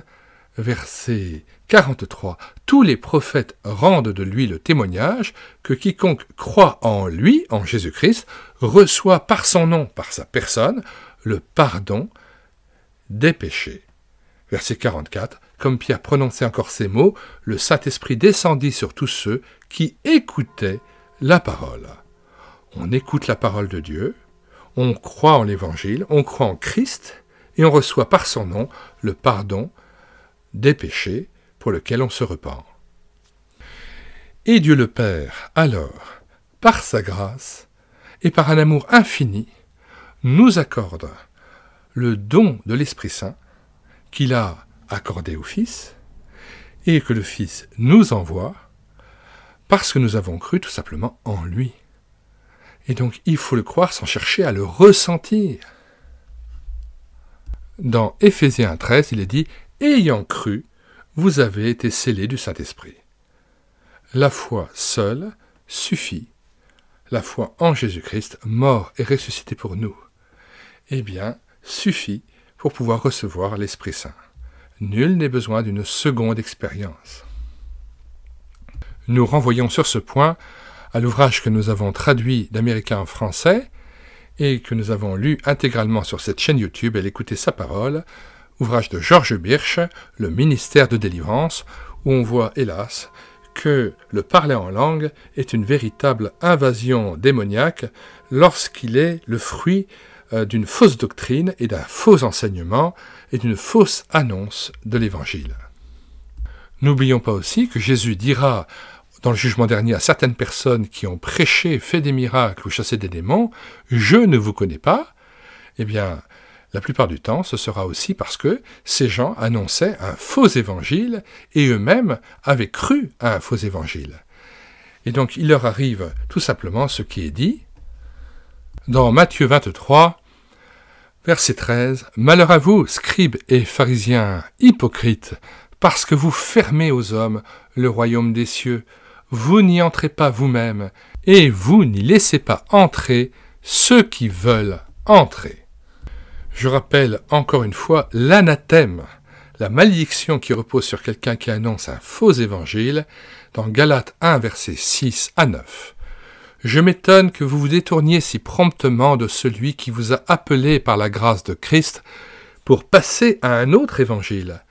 verset 43. Tous les prophètes rendent de lui le témoignage que quiconque croit en lui, en Jésus-Christ, reçoit par son nom, par sa personne, le pardon des péchés. Verset 44. Comme Pierre prononçait encore ces mots, le Saint-Esprit descendit sur tous ceux qui écoutaient la parole. On écoute la parole de Dieu, on croit en l'Évangile, on croit en Christ, et on reçoit par son nom le pardon des péchés pour lequel on se repent. Et Dieu le Père, alors, par sa grâce et par un amour infini, nous accorde le don de l'Esprit Saint qu'il a accordé au Fils et que le Fils nous envoie parce que nous avons cru tout simplement en lui. Et donc il faut le croire sans chercher à le ressentir. Dans Éphésiens 13, il est dit « Ayant cru, vous avez été scellés du Saint-Esprit ». La foi seule suffit. La foi en Jésus-Christ, mort et ressuscité pour nous, eh bien, suffit pour pouvoir recevoir l'Esprit Saint. Nul n'est besoin d'une seconde expérience. Nous renvoyons sur ce point à l'ouvrage que nous avons traduit d'américain en français et que nous avons lu intégralement sur cette chaîne YouTube et l'écouter sa parole, ouvrage de George Birch, Le ministère de délivrance, où on voit, hélas, que le parler en langue est une véritable invasion démoniaque lorsqu'il est le fruit d'une fausse doctrine et d'un faux enseignement et d'une fausse annonce de l'Évangile. N'oublions pas aussi que Jésus dira dans le jugement dernier à certaines personnes qui ont prêché, fait des miracles ou chassé des démons, « Je ne vous connais pas », eh bien, la plupart du temps, ce sera aussi parce que ces gens annonçaient un faux évangile et eux-mêmes avaient cru à un faux évangile. Et donc, il leur arrive tout simplement ce qui est dit dans Matthieu 23, verset 13, « Malheur à vous, scribes et pharisiens, hypocrites, parce que vous fermez aux hommes le royaume des cieux. Vous n'y entrez pas vous-même, et vous n'y laissez pas entrer ceux qui veulent entrer. » Je rappelle encore une fois l'anathème, la malédiction qui repose sur quelqu'un qui annonce un faux évangile, dans Galates 1, versets 6 à 9. Je m'étonne que vous vous détourniez si promptement de celui qui vous a appelé par la grâce de Christ pour passer à un autre évangile.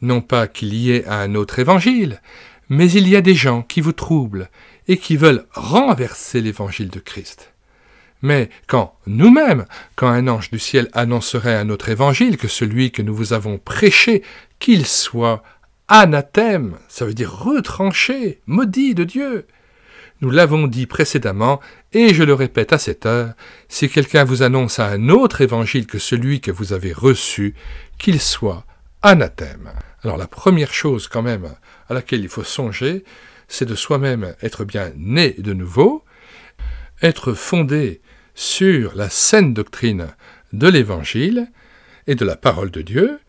Non pas qu'il y ait un autre évangile, mais il y a des gens qui vous troublent et qui veulent renverser l'évangile de Christ. Mais quand nous-mêmes, quand un ange du ciel annoncerait un autre évangile que celui que nous vous avons prêché, qu'il soit anathème, ça veut dire retranché, maudit de Dieu. Nous l'avons dit précédemment, et je le répète à cette heure, si quelqu'un vous annonce un autre évangile que celui que vous avez reçu, qu'il soit anathème. Alors la première chose quand même à laquelle il faut songer, c'est de soi-même être bien né de nouveau, être fondé sur la saine doctrine de l'Évangile et de la parole de Dieu,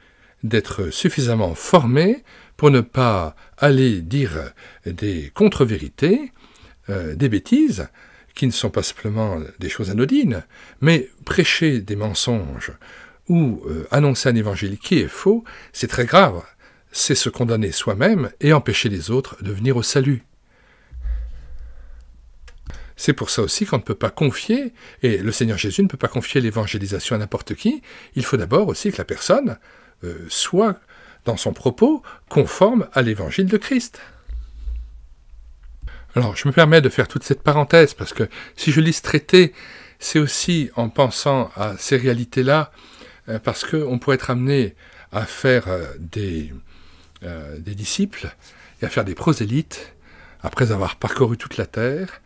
d'être suffisamment formé pour ne pas aller dire des contre-vérités, des bêtises, qui ne sont pas simplement des choses anodines, mais prêcher des mensonges ou annoncer un évangile qui est faux, c'est très grave. C'est se condamner soi-même et empêcher les autres de venir au salut. C'est pour ça aussi qu'on ne peut pas confier, et le Seigneur Jésus ne peut pas confier l'évangélisation à n'importe qui. Il faut d'abord aussi que la personne soit, dans son propos, conforme à l'évangile de Christ. Alors, je me permets de faire toute cette parenthèse, parce que si je lis ce traité, c'est aussi en pensant à ces réalités-là, parce qu'on pourrait être amené à faire des disciples et à faire des prosélytes, après avoir parcouru toute la terre,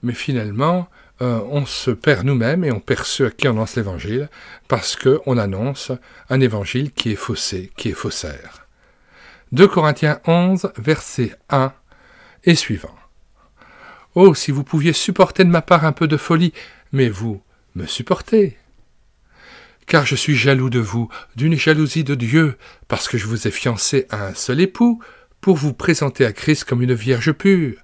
mais finalement, on se perd nous-mêmes et on perd ceux à qui on lance l'évangile, parce qu'on annonce un évangile qui est faussé, qui est faussaire. 2 Corinthiens 11, verset 1 et suivant. « Oh, si vous pouviez supporter de ma part un peu de folie, mais vous me supportez. Car je suis jaloux de vous, d'une jalousie de Dieu, parce que je vous ai fiancé à un seul époux, pour vous présenter à Christ comme une vierge pure.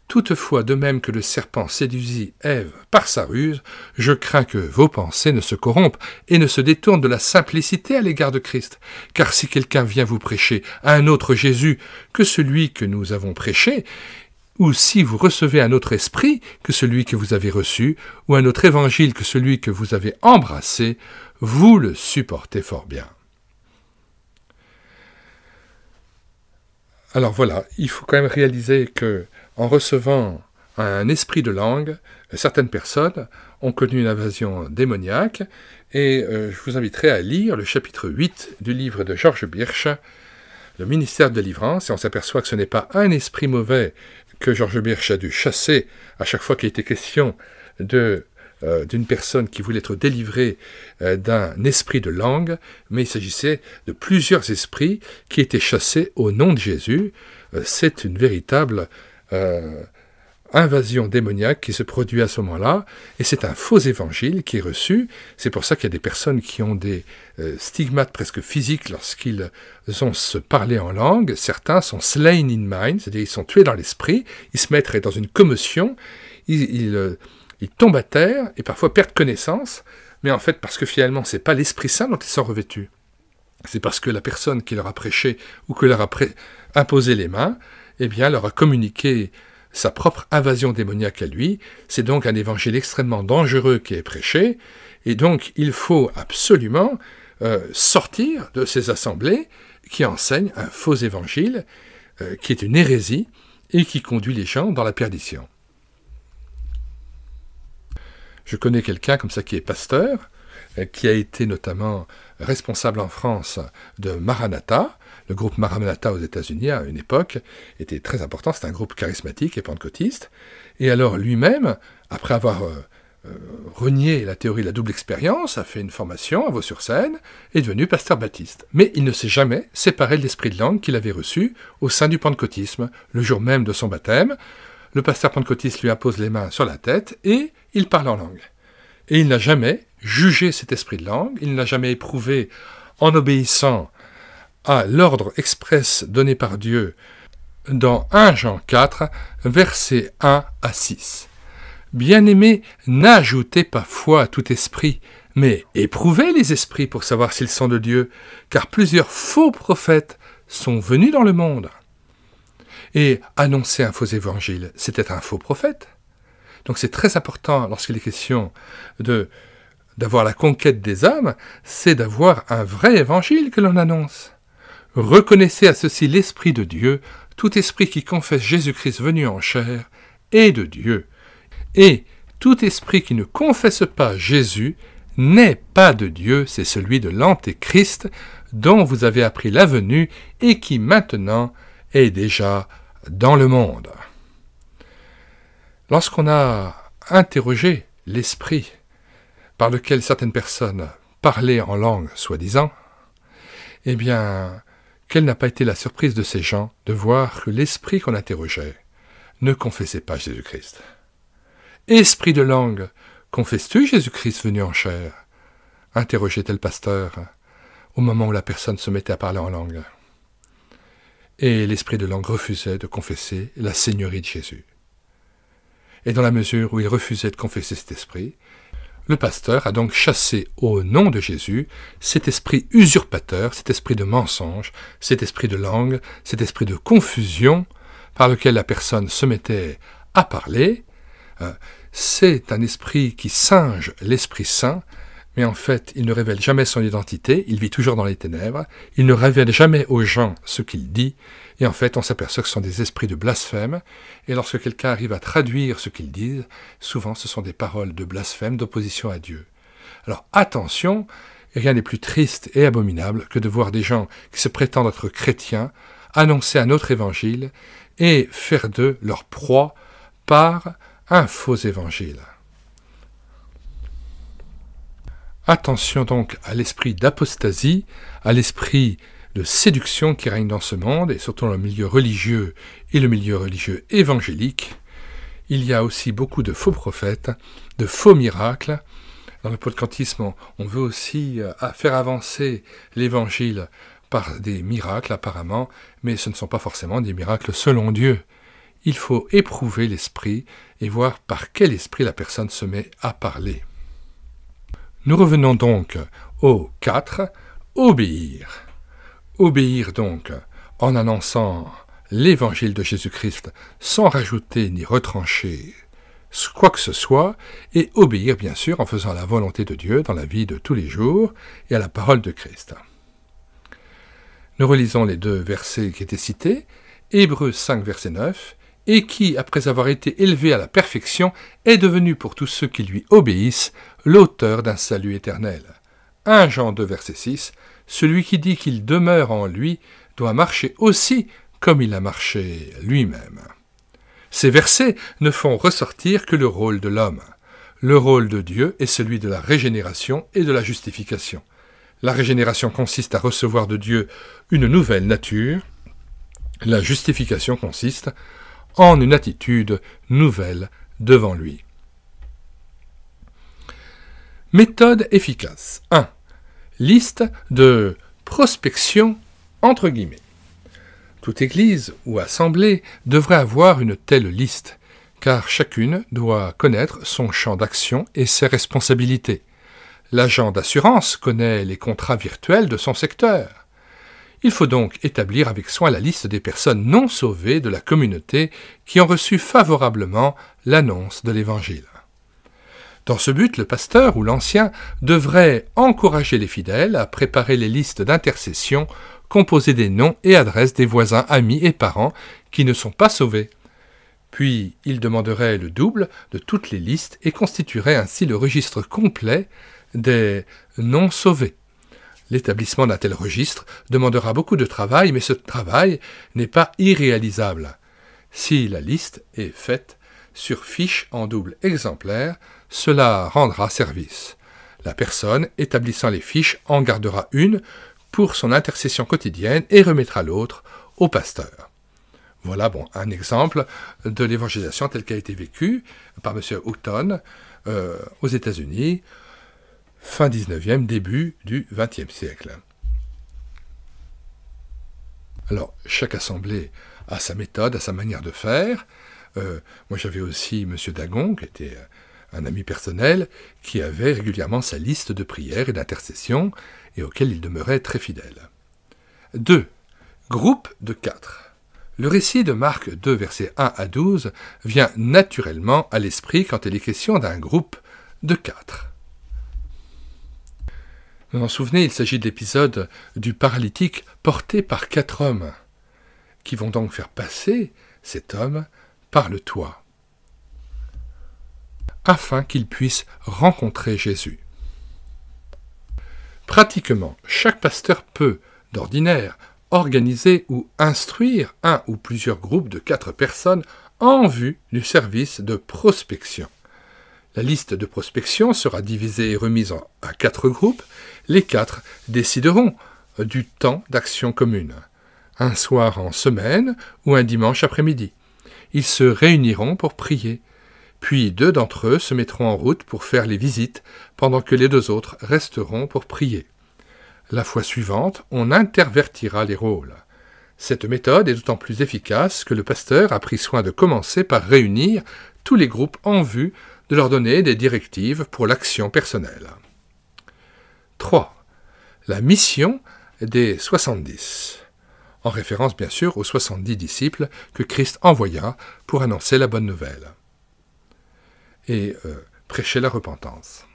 Toutefois, de même que le serpent séduisit Ève par sa ruse, je crains que vos pensées ne se corrompent et ne se détournent de la simplicité à l'égard de Christ. Car si quelqu'un vient vous prêcher un autre Jésus que celui que nous avons prêché, ou si vous recevez un autre esprit que celui que vous avez reçu, ou un autre évangile que celui que vous avez embrassé, vous le supportez fort bien. » Alors voilà, il faut quand même réaliser que en recevant un esprit de langue, certaines personnes ont connu une invasion démoniaque, et je vous inviterai à lire le chapitre 8 du livre de Georges Birch, le ministère de délivrance, et on s'aperçoit que ce n'est pas un esprit mauvais que Georges Birch a dû chasser à chaque fois qu'il était question d'une personne qui voulait être délivrée d'un esprit de langue, mais il s'agissait de plusieurs esprits qui étaient chassés au nom de Jésus. C'est une véritable invasion démoniaque qui se produit à ce moment-là, et c'est un faux évangile qui est reçu. C'est pour ça qu'il y a des personnes qui ont des stigmates presque physiques lorsqu'ils ont se parler en langue. Certains sont slain in mind, c'est-à-dire ils sont tués dans l'esprit, ils se mettraient dans une commotion, ils tombent à terre et parfois perdent connaissance, mais en fait parce que finalement c'est pas l'Esprit Saint dont ils sont revêtus. C'est parce que la personne qui leur a prêché ou qui leur a imposé les mains, eh bien, leur a communiqué sa propre invasion démoniaque à lui. C'est donc un évangile extrêmement dangereux qui est prêché, et donc il faut absolument sortir de ces assemblées qui enseignent un faux évangile, qui est une hérésie, et qui conduit les gens dans la perdition. Je connais quelqu'un comme ça qui est pasteur, qui a été notamment responsable en France de Maranatha. Le groupe Maranatha aux États-Unis, à une époque, était très important. C'est un groupe charismatique et pentecôtiste. Et alors lui-même, après avoir renié la théorie de la double expérience, a fait une formation à Vaux-sur-Seine, est devenu pasteur baptiste. Mais il ne s'est jamais séparé de l'esprit de langue qu'il avait reçu au sein du pentecôtisme. Le jour même de son baptême, le pasteur pentecôtiste lui impose les mains sur la tête et il parle en langue. Et il n'a jamais jugé cet esprit de langue, il n'a jamais éprouvé, en obéissant à l'ordre express donné par Dieu dans 1 Jean 4, versets 1 à 6. « Bien-aimés, n'ajoutez pas foi à tout esprit, mais éprouvez les esprits pour savoir s'ils sont de Dieu, car plusieurs faux prophètes sont venus dans le monde. » Et annoncer un faux évangile, c'était un faux prophète. Donc c'est très important, lorsqu'il est question d'avoir la conquête des âmes, c'est d'avoir un vrai évangile que l'on annonce. Reconnaissez à ceci l'Esprit de Dieu, tout esprit qui confesse Jésus-Christ venu en chair est de Dieu. Et tout esprit qui ne confesse pas Jésus n'est pas de Dieu, c'est celui de l'Antéchrist, dont vous avez appris la venue et qui maintenant est déjà dans le monde. Lorsqu'on a interrogé l'esprit par lequel certaines personnes parlaient en langue soi-disant, eh bien, quelle n'a pas été la surprise de ces gens de voir que l'esprit qu'on interrogeait ne confessait pas Jésus-Christ. Esprit de langue, Confesses-tu Jésus-Christ venu en chair » interrogeait le pasteur, au moment où la personne se mettait à parler en langue. Et l'esprit de langue refusait de confesser la Seigneurie de Jésus. Et dans la mesure où il refusait de confesser cet esprit, le pasteur a donc chassé au nom de Jésus cet esprit usurpateur, cet esprit de mensonge, cet esprit de langue, cet esprit de confusion par lequel la personne se mettait à parler. C'est un esprit qui singe l'Esprit Saint, mais en fait, il ne révèle jamais son identité, il vit toujours dans les ténèbres, il ne révèle jamais aux gens ce qu'il dit, et en fait, on s'aperçoit que ce sont des esprits de blasphème, et lorsque quelqu'un arrive à traduire ce qu'ils disent, souvent ce sont des paroles de blasphème, d'opposition à Dieu. Alors attention, rien n'est plus triste et abominable que de voir des gens qui se prétendent être chrétiens annoncer un autre évangile et faire d'eux leur proie par un faux évangile. Attention donc à l'esprit d'apostasie, à l'esprit de séduction qui règne dans ce monde, et surtout dans le milieu religieux et le milieu religieux évangélique. Il y a aussi beaucoup de faux prophètes, de faux miracles. Dans le protestantisme, on veut aussi faire avancer l'évangile par des miracles apparemment, mais ce ne sont pas forcément des miracles selon Dieu. Il faut éprouver l'esprit et voir par quel esprit la personne se met à parler. Nous revenons donc au 4, obéir. Obéir donc en annonçant l'évangile de Jésus-Christ sans rajouter ni retrancher quoi que ce soit, et obéir bien sûr en faisant la volonté de Dieu dans la vie de tous les jours et à la parole de Christ. Nous relisons les deux versets qui étaient cités, Hébreux 5, verset 9, « Et qui, après avoir été élevé à la perfection, est devenu pour tous ceux qui lui obéissent l'auteur d'un salut éternel. » 1 Jean 2, verset 6, « Celui qui dit qu'il demeure en lui doit marcher aussi comme il a marché lui-même. » Ces versets ne font ressortir que le rôle de l'homme. Le rôle de Dieu est celui de la régénération et de la justification. La régénération consiste à recevoir de Dieu une nouvelle nature. La justification consiste en une attitude nouvelle devant lui. Méthode efficace. 1. Liste de prospection entre guillemets. Toute église ou assemblée devrait avoir une telle liste, car chacune doit connaître son champ d'action et ses responsabilités. L'agent d'assurance connaît les contrats virtuels de son secteur. Il faut donc établir avec soin la liste des personnes non sauvées de la communauté qui ont reçu favorablement l'annonce de l'Évangile. Dans ce but, le pasteur ou l'ancien devrait encourager les fidèles à préparer les listes d'intercession composées des noms et adresses des voisins, amis et parents qui ne sont pas sauvés. Puis, il demanderait le double de toutes les listes et constituerait ainsi le registre complet des non sauvés. L'établissement d'un tel registre demandera beaucoup de travail, mais ce travail n'est pas irréalisable. Si la liste est faite sur fiche en double exemplaire, cela rendra service. La personne établissant les fiches en gardera une pour son intercession quotidienne et remettra l'autre au pasteur. Voilà un exemple de l'évangélisation telle qu'elle a été vécue par M. Houghton aux États-Unis, fin 19e, début du 20e siècle. Alors, chaque assemblée a sa méthode, a sa manière de faire. Moi, j'avais aussi M. Dagon, qui était un ami personnel, qui avait régulièrement sa liste de prières et d'intercessions, et auquel il demeurait très fidèle. 2. Groupe de 4. Le récit de Marc 2, versets 1 à 12, vient naturellement à l'esprit quand il est question d'un groupe de 4. Vous vous en souvenez, il s'agit de l'épisode du paralytique porté par 4 hommes, qui vont donc faire passer cet homme par le toit, afin qu'il puisse rencontrer Jésus. Pratiquement, chaque pasteur peut, d'ordinaire, organiser ou instruire un ou plusieurs groupes de 4 personnes en vue du service de prospection. La liste de prospection sera divisée et remise à 4 groupes. Les 4 décideront du temps d'action commune, un soir en semaine ou un dimanche après-midi. Ils se réuniront pour prier. Puis 2 d'entre eux se mettront en route pour faire les visites, pendant que les 2 autres resteront pour prier. La fois suivante, on intervertira les rôles. Cette méthode est d'autant plus efficace que le pasteur a pris soin de commencer par réunir tous les groupes en vue de leur donner des directives pour l'action personnelle. 3. La mission des 70, en référence bien sûr aux 70 disciples que Christ envoya pour annoncer la bonne nouvelle et prêcher la repentance,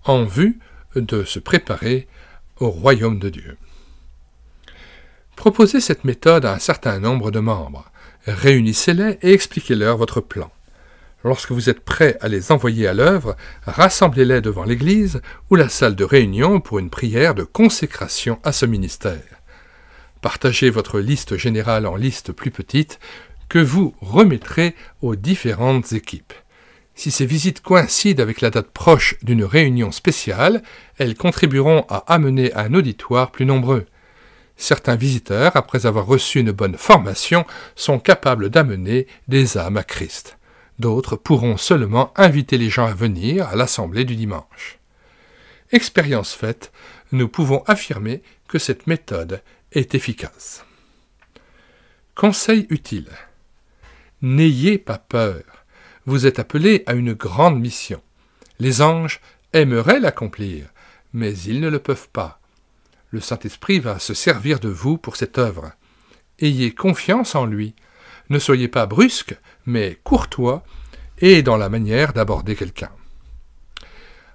en vue de se préparer au royaume de Dieu. Proposez cette méthode à un certain nombre de membres, réunissez-les et expliquez-leur votre plan. Lorsque vous êtes prêts à les envoyer à l'œuvre, rassemblez-les devant l'église ou la salle de réunion pour une prière de consécration à ce ministère. Partagez votre liste générale en listes plus petites que vous remettrez aux différentes équipes. Si ces visites coïncident avec la date proche d'une réunion spéciale, elles contribueront à amener un auditoire plus nombreux. Certains visiteurs, après avoir reçu une bonne formation, sont capables d'amener des âmes à Christ. D'autres pourront seulement inviter les gens à venir à l'assemblée du dimanche. Expérience faite, nous pouvons affirmer que cette méthode est efficace. Conseil utile. N'ayez pas peur. Vous êtes appelés à une grande mission. Les anges aimeraient l'accomplir, mais ils ne le peuvent pas. Le Saint-Esprit va se servir de vous pour cette œuvre. Ayez confiance en lui. Ne soyez pas brusque, mais courtois, et dans la manière d'aborder quelqu'un.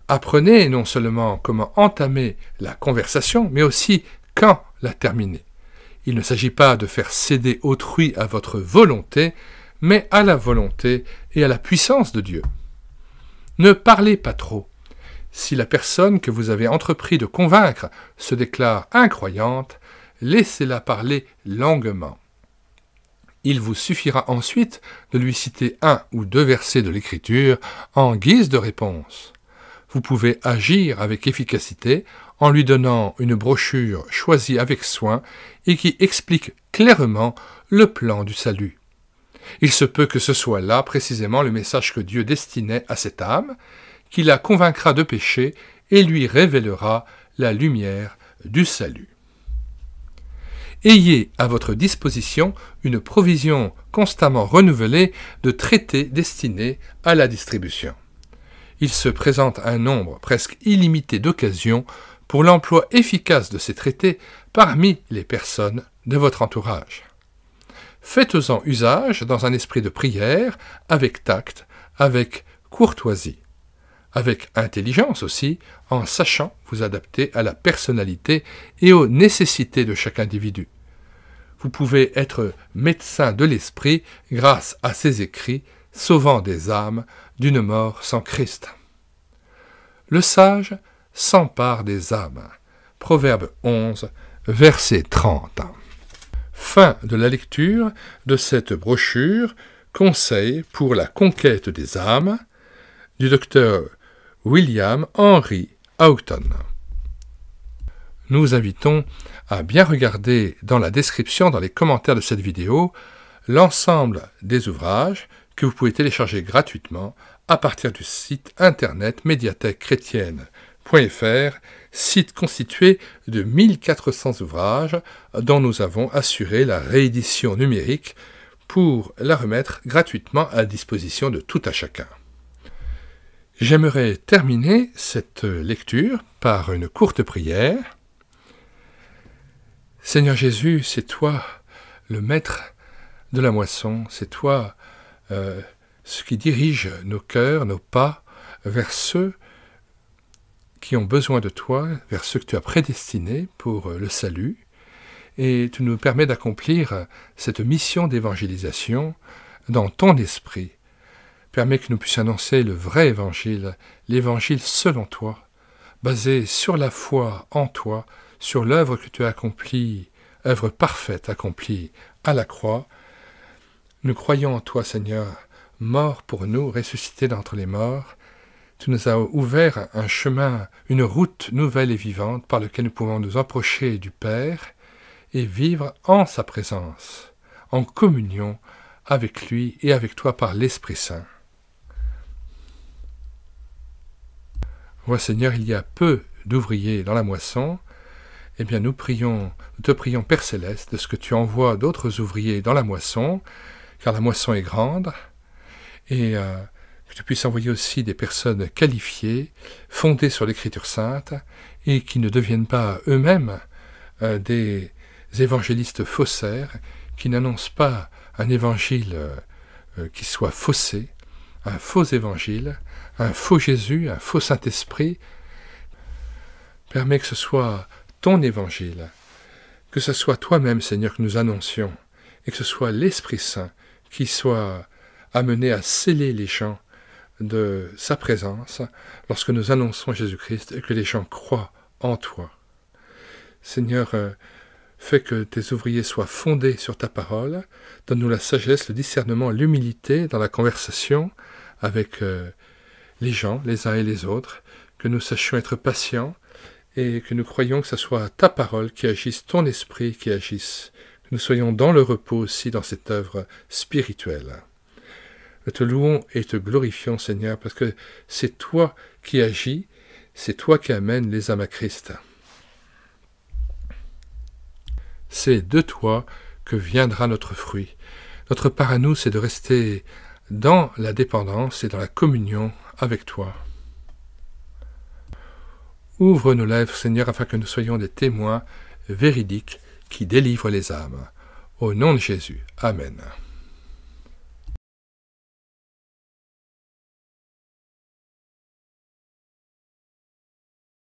Apprenez non seulement comment entamer la conversation, mais aussi quand la terminer. Il ne s'agit pas de faire céder autrui à votre volonté, mais à la volonté et à la puissance de Dieu. Ne parlez pas trop. Si la personne que vous avez entrepris de convaincre se déclare incroyante, laissez-la parler longuement. Il vous suffira ensuite de lui citer 1 ou 2 versets de l'Écriture en guise de réponse. Vous pouvez agir avec efficacité en lui donnant une brochure choisie avec soin et qui explique clairement le plan du salut. Il se peut que ce soit là précisément le message que Dieu destinait à cette âme, qui la convaincra de péché et lui révélera la lumière du salut. Ayez à votre disposition une provision constamment renouvelée de traités destinés à la distribution. Il se présente un nombre presque illimité d'occasions pour l'emploi efficace de ces traités parmi les personnes de votre entourage. Faites-en usage dans un esprit de prière, avec tact, avec courtoisie, avec intelligence aussi, en sachant vous adapter à la personnalité et aux nécessités de chaque individu. Vous pouvez être médecin de l'esprit grâce à ces écrits, sauvant des âmes d'une mort sans Christ. Le sage s'empare des âmes. Proverbe 11, verset 30. Fin de la lecture de cette brochure « Conseils pour la conquête des âmes » du docteur William Henry Houghton. Nous invitons à bien regarder dans la description, dans les commentaires de cette vidéo, l'ensemble des ouvrages que vous pouvez télécharger gratuitement à partir du site internet médiathèquechrétienne.fr, site constitué de 1400 ouvrages dont nous avons assuré la réédition numérique pour la remettre gratuitement à disposition de tout à chacun. J'aimerais terminer cette lecture par une courte prière. Seigneur Jésus, c'est toi le maître de la moisson, c'est toi ce qui dirige nos cœurs, nos pas vers ceux qui ont besoin de toi, vers ceux que tu as prédestinés pour le salut, et tu nous permets d'accomplir cette mission d'évangélisation dans ton esprit. Permets que nous puissions annoncer le vrai évangile, l'évangile selon toi, basé sur la foi en toi, sur l'œuvre que tu as accomplie, œuvre parfaite accomplie à la croix. Nous croyons en toi, Seigneur, mort pour nous, ressuscité d'entre les morts. Tu nous as ouvert un chemin, une route nouvelle et vivante par laquelle nous pouvons nous approcher du Père et vivre en sa présence, en communion avec lui et avec toi par l'Esprit Saint. Vois Seigneur, il y a peu d'ouvriers dans la moisson. Eh bien nous te prions Père Céleste de ce que tu envoies d'autres ouvriers dans la moisson, car la moisson est grande, et que tu puisses envoyer aussi des personnes qualifiées, fondées sur l'Écriture sainte, et qui ne deviennent pas eux-mêmes des évangélistes faussaires, qui n'annoncent pas un évangile qui soit faussé, un faux évangile, un faux Jésus, un faux Saint-Esprit. Permets que ce soit ton évangile, que ce soit toi-même, Seigneur, que nous annoncions, et que ce soit l'Esprit Saint qui soit amené à sceller les gens de sa présence lorsque nous annonçons Jésus-Christ et que les gens croient en toi. Seigneur, fais que tes ouvriers soient fondés sur ta parole, donne-nous la sagesse, le discernement, l'humilité dans la conversation avec les gens, les uns et les autres, que nous sachions être patients et que nous croyons que ce soit ta parole qui agisse, ton esprit qui agisse, que nous soyons dans le repos aussi dans cette œuvre spirituelle. Nous te louons et te glorifions, Seigneur, parce que c'est toi qui agis, c'est toi qui amènes les âmes à Christ. C'est de toi que viendra notre fruit. Notre part à nous, c'est de rester dans la dépendance et dans la communion avec toi. Ouvre nos lèvres, Seigneur, afin que nous soyons des témoins véridiques qui délivrent les âmes. Au nom de Jésus. Amen.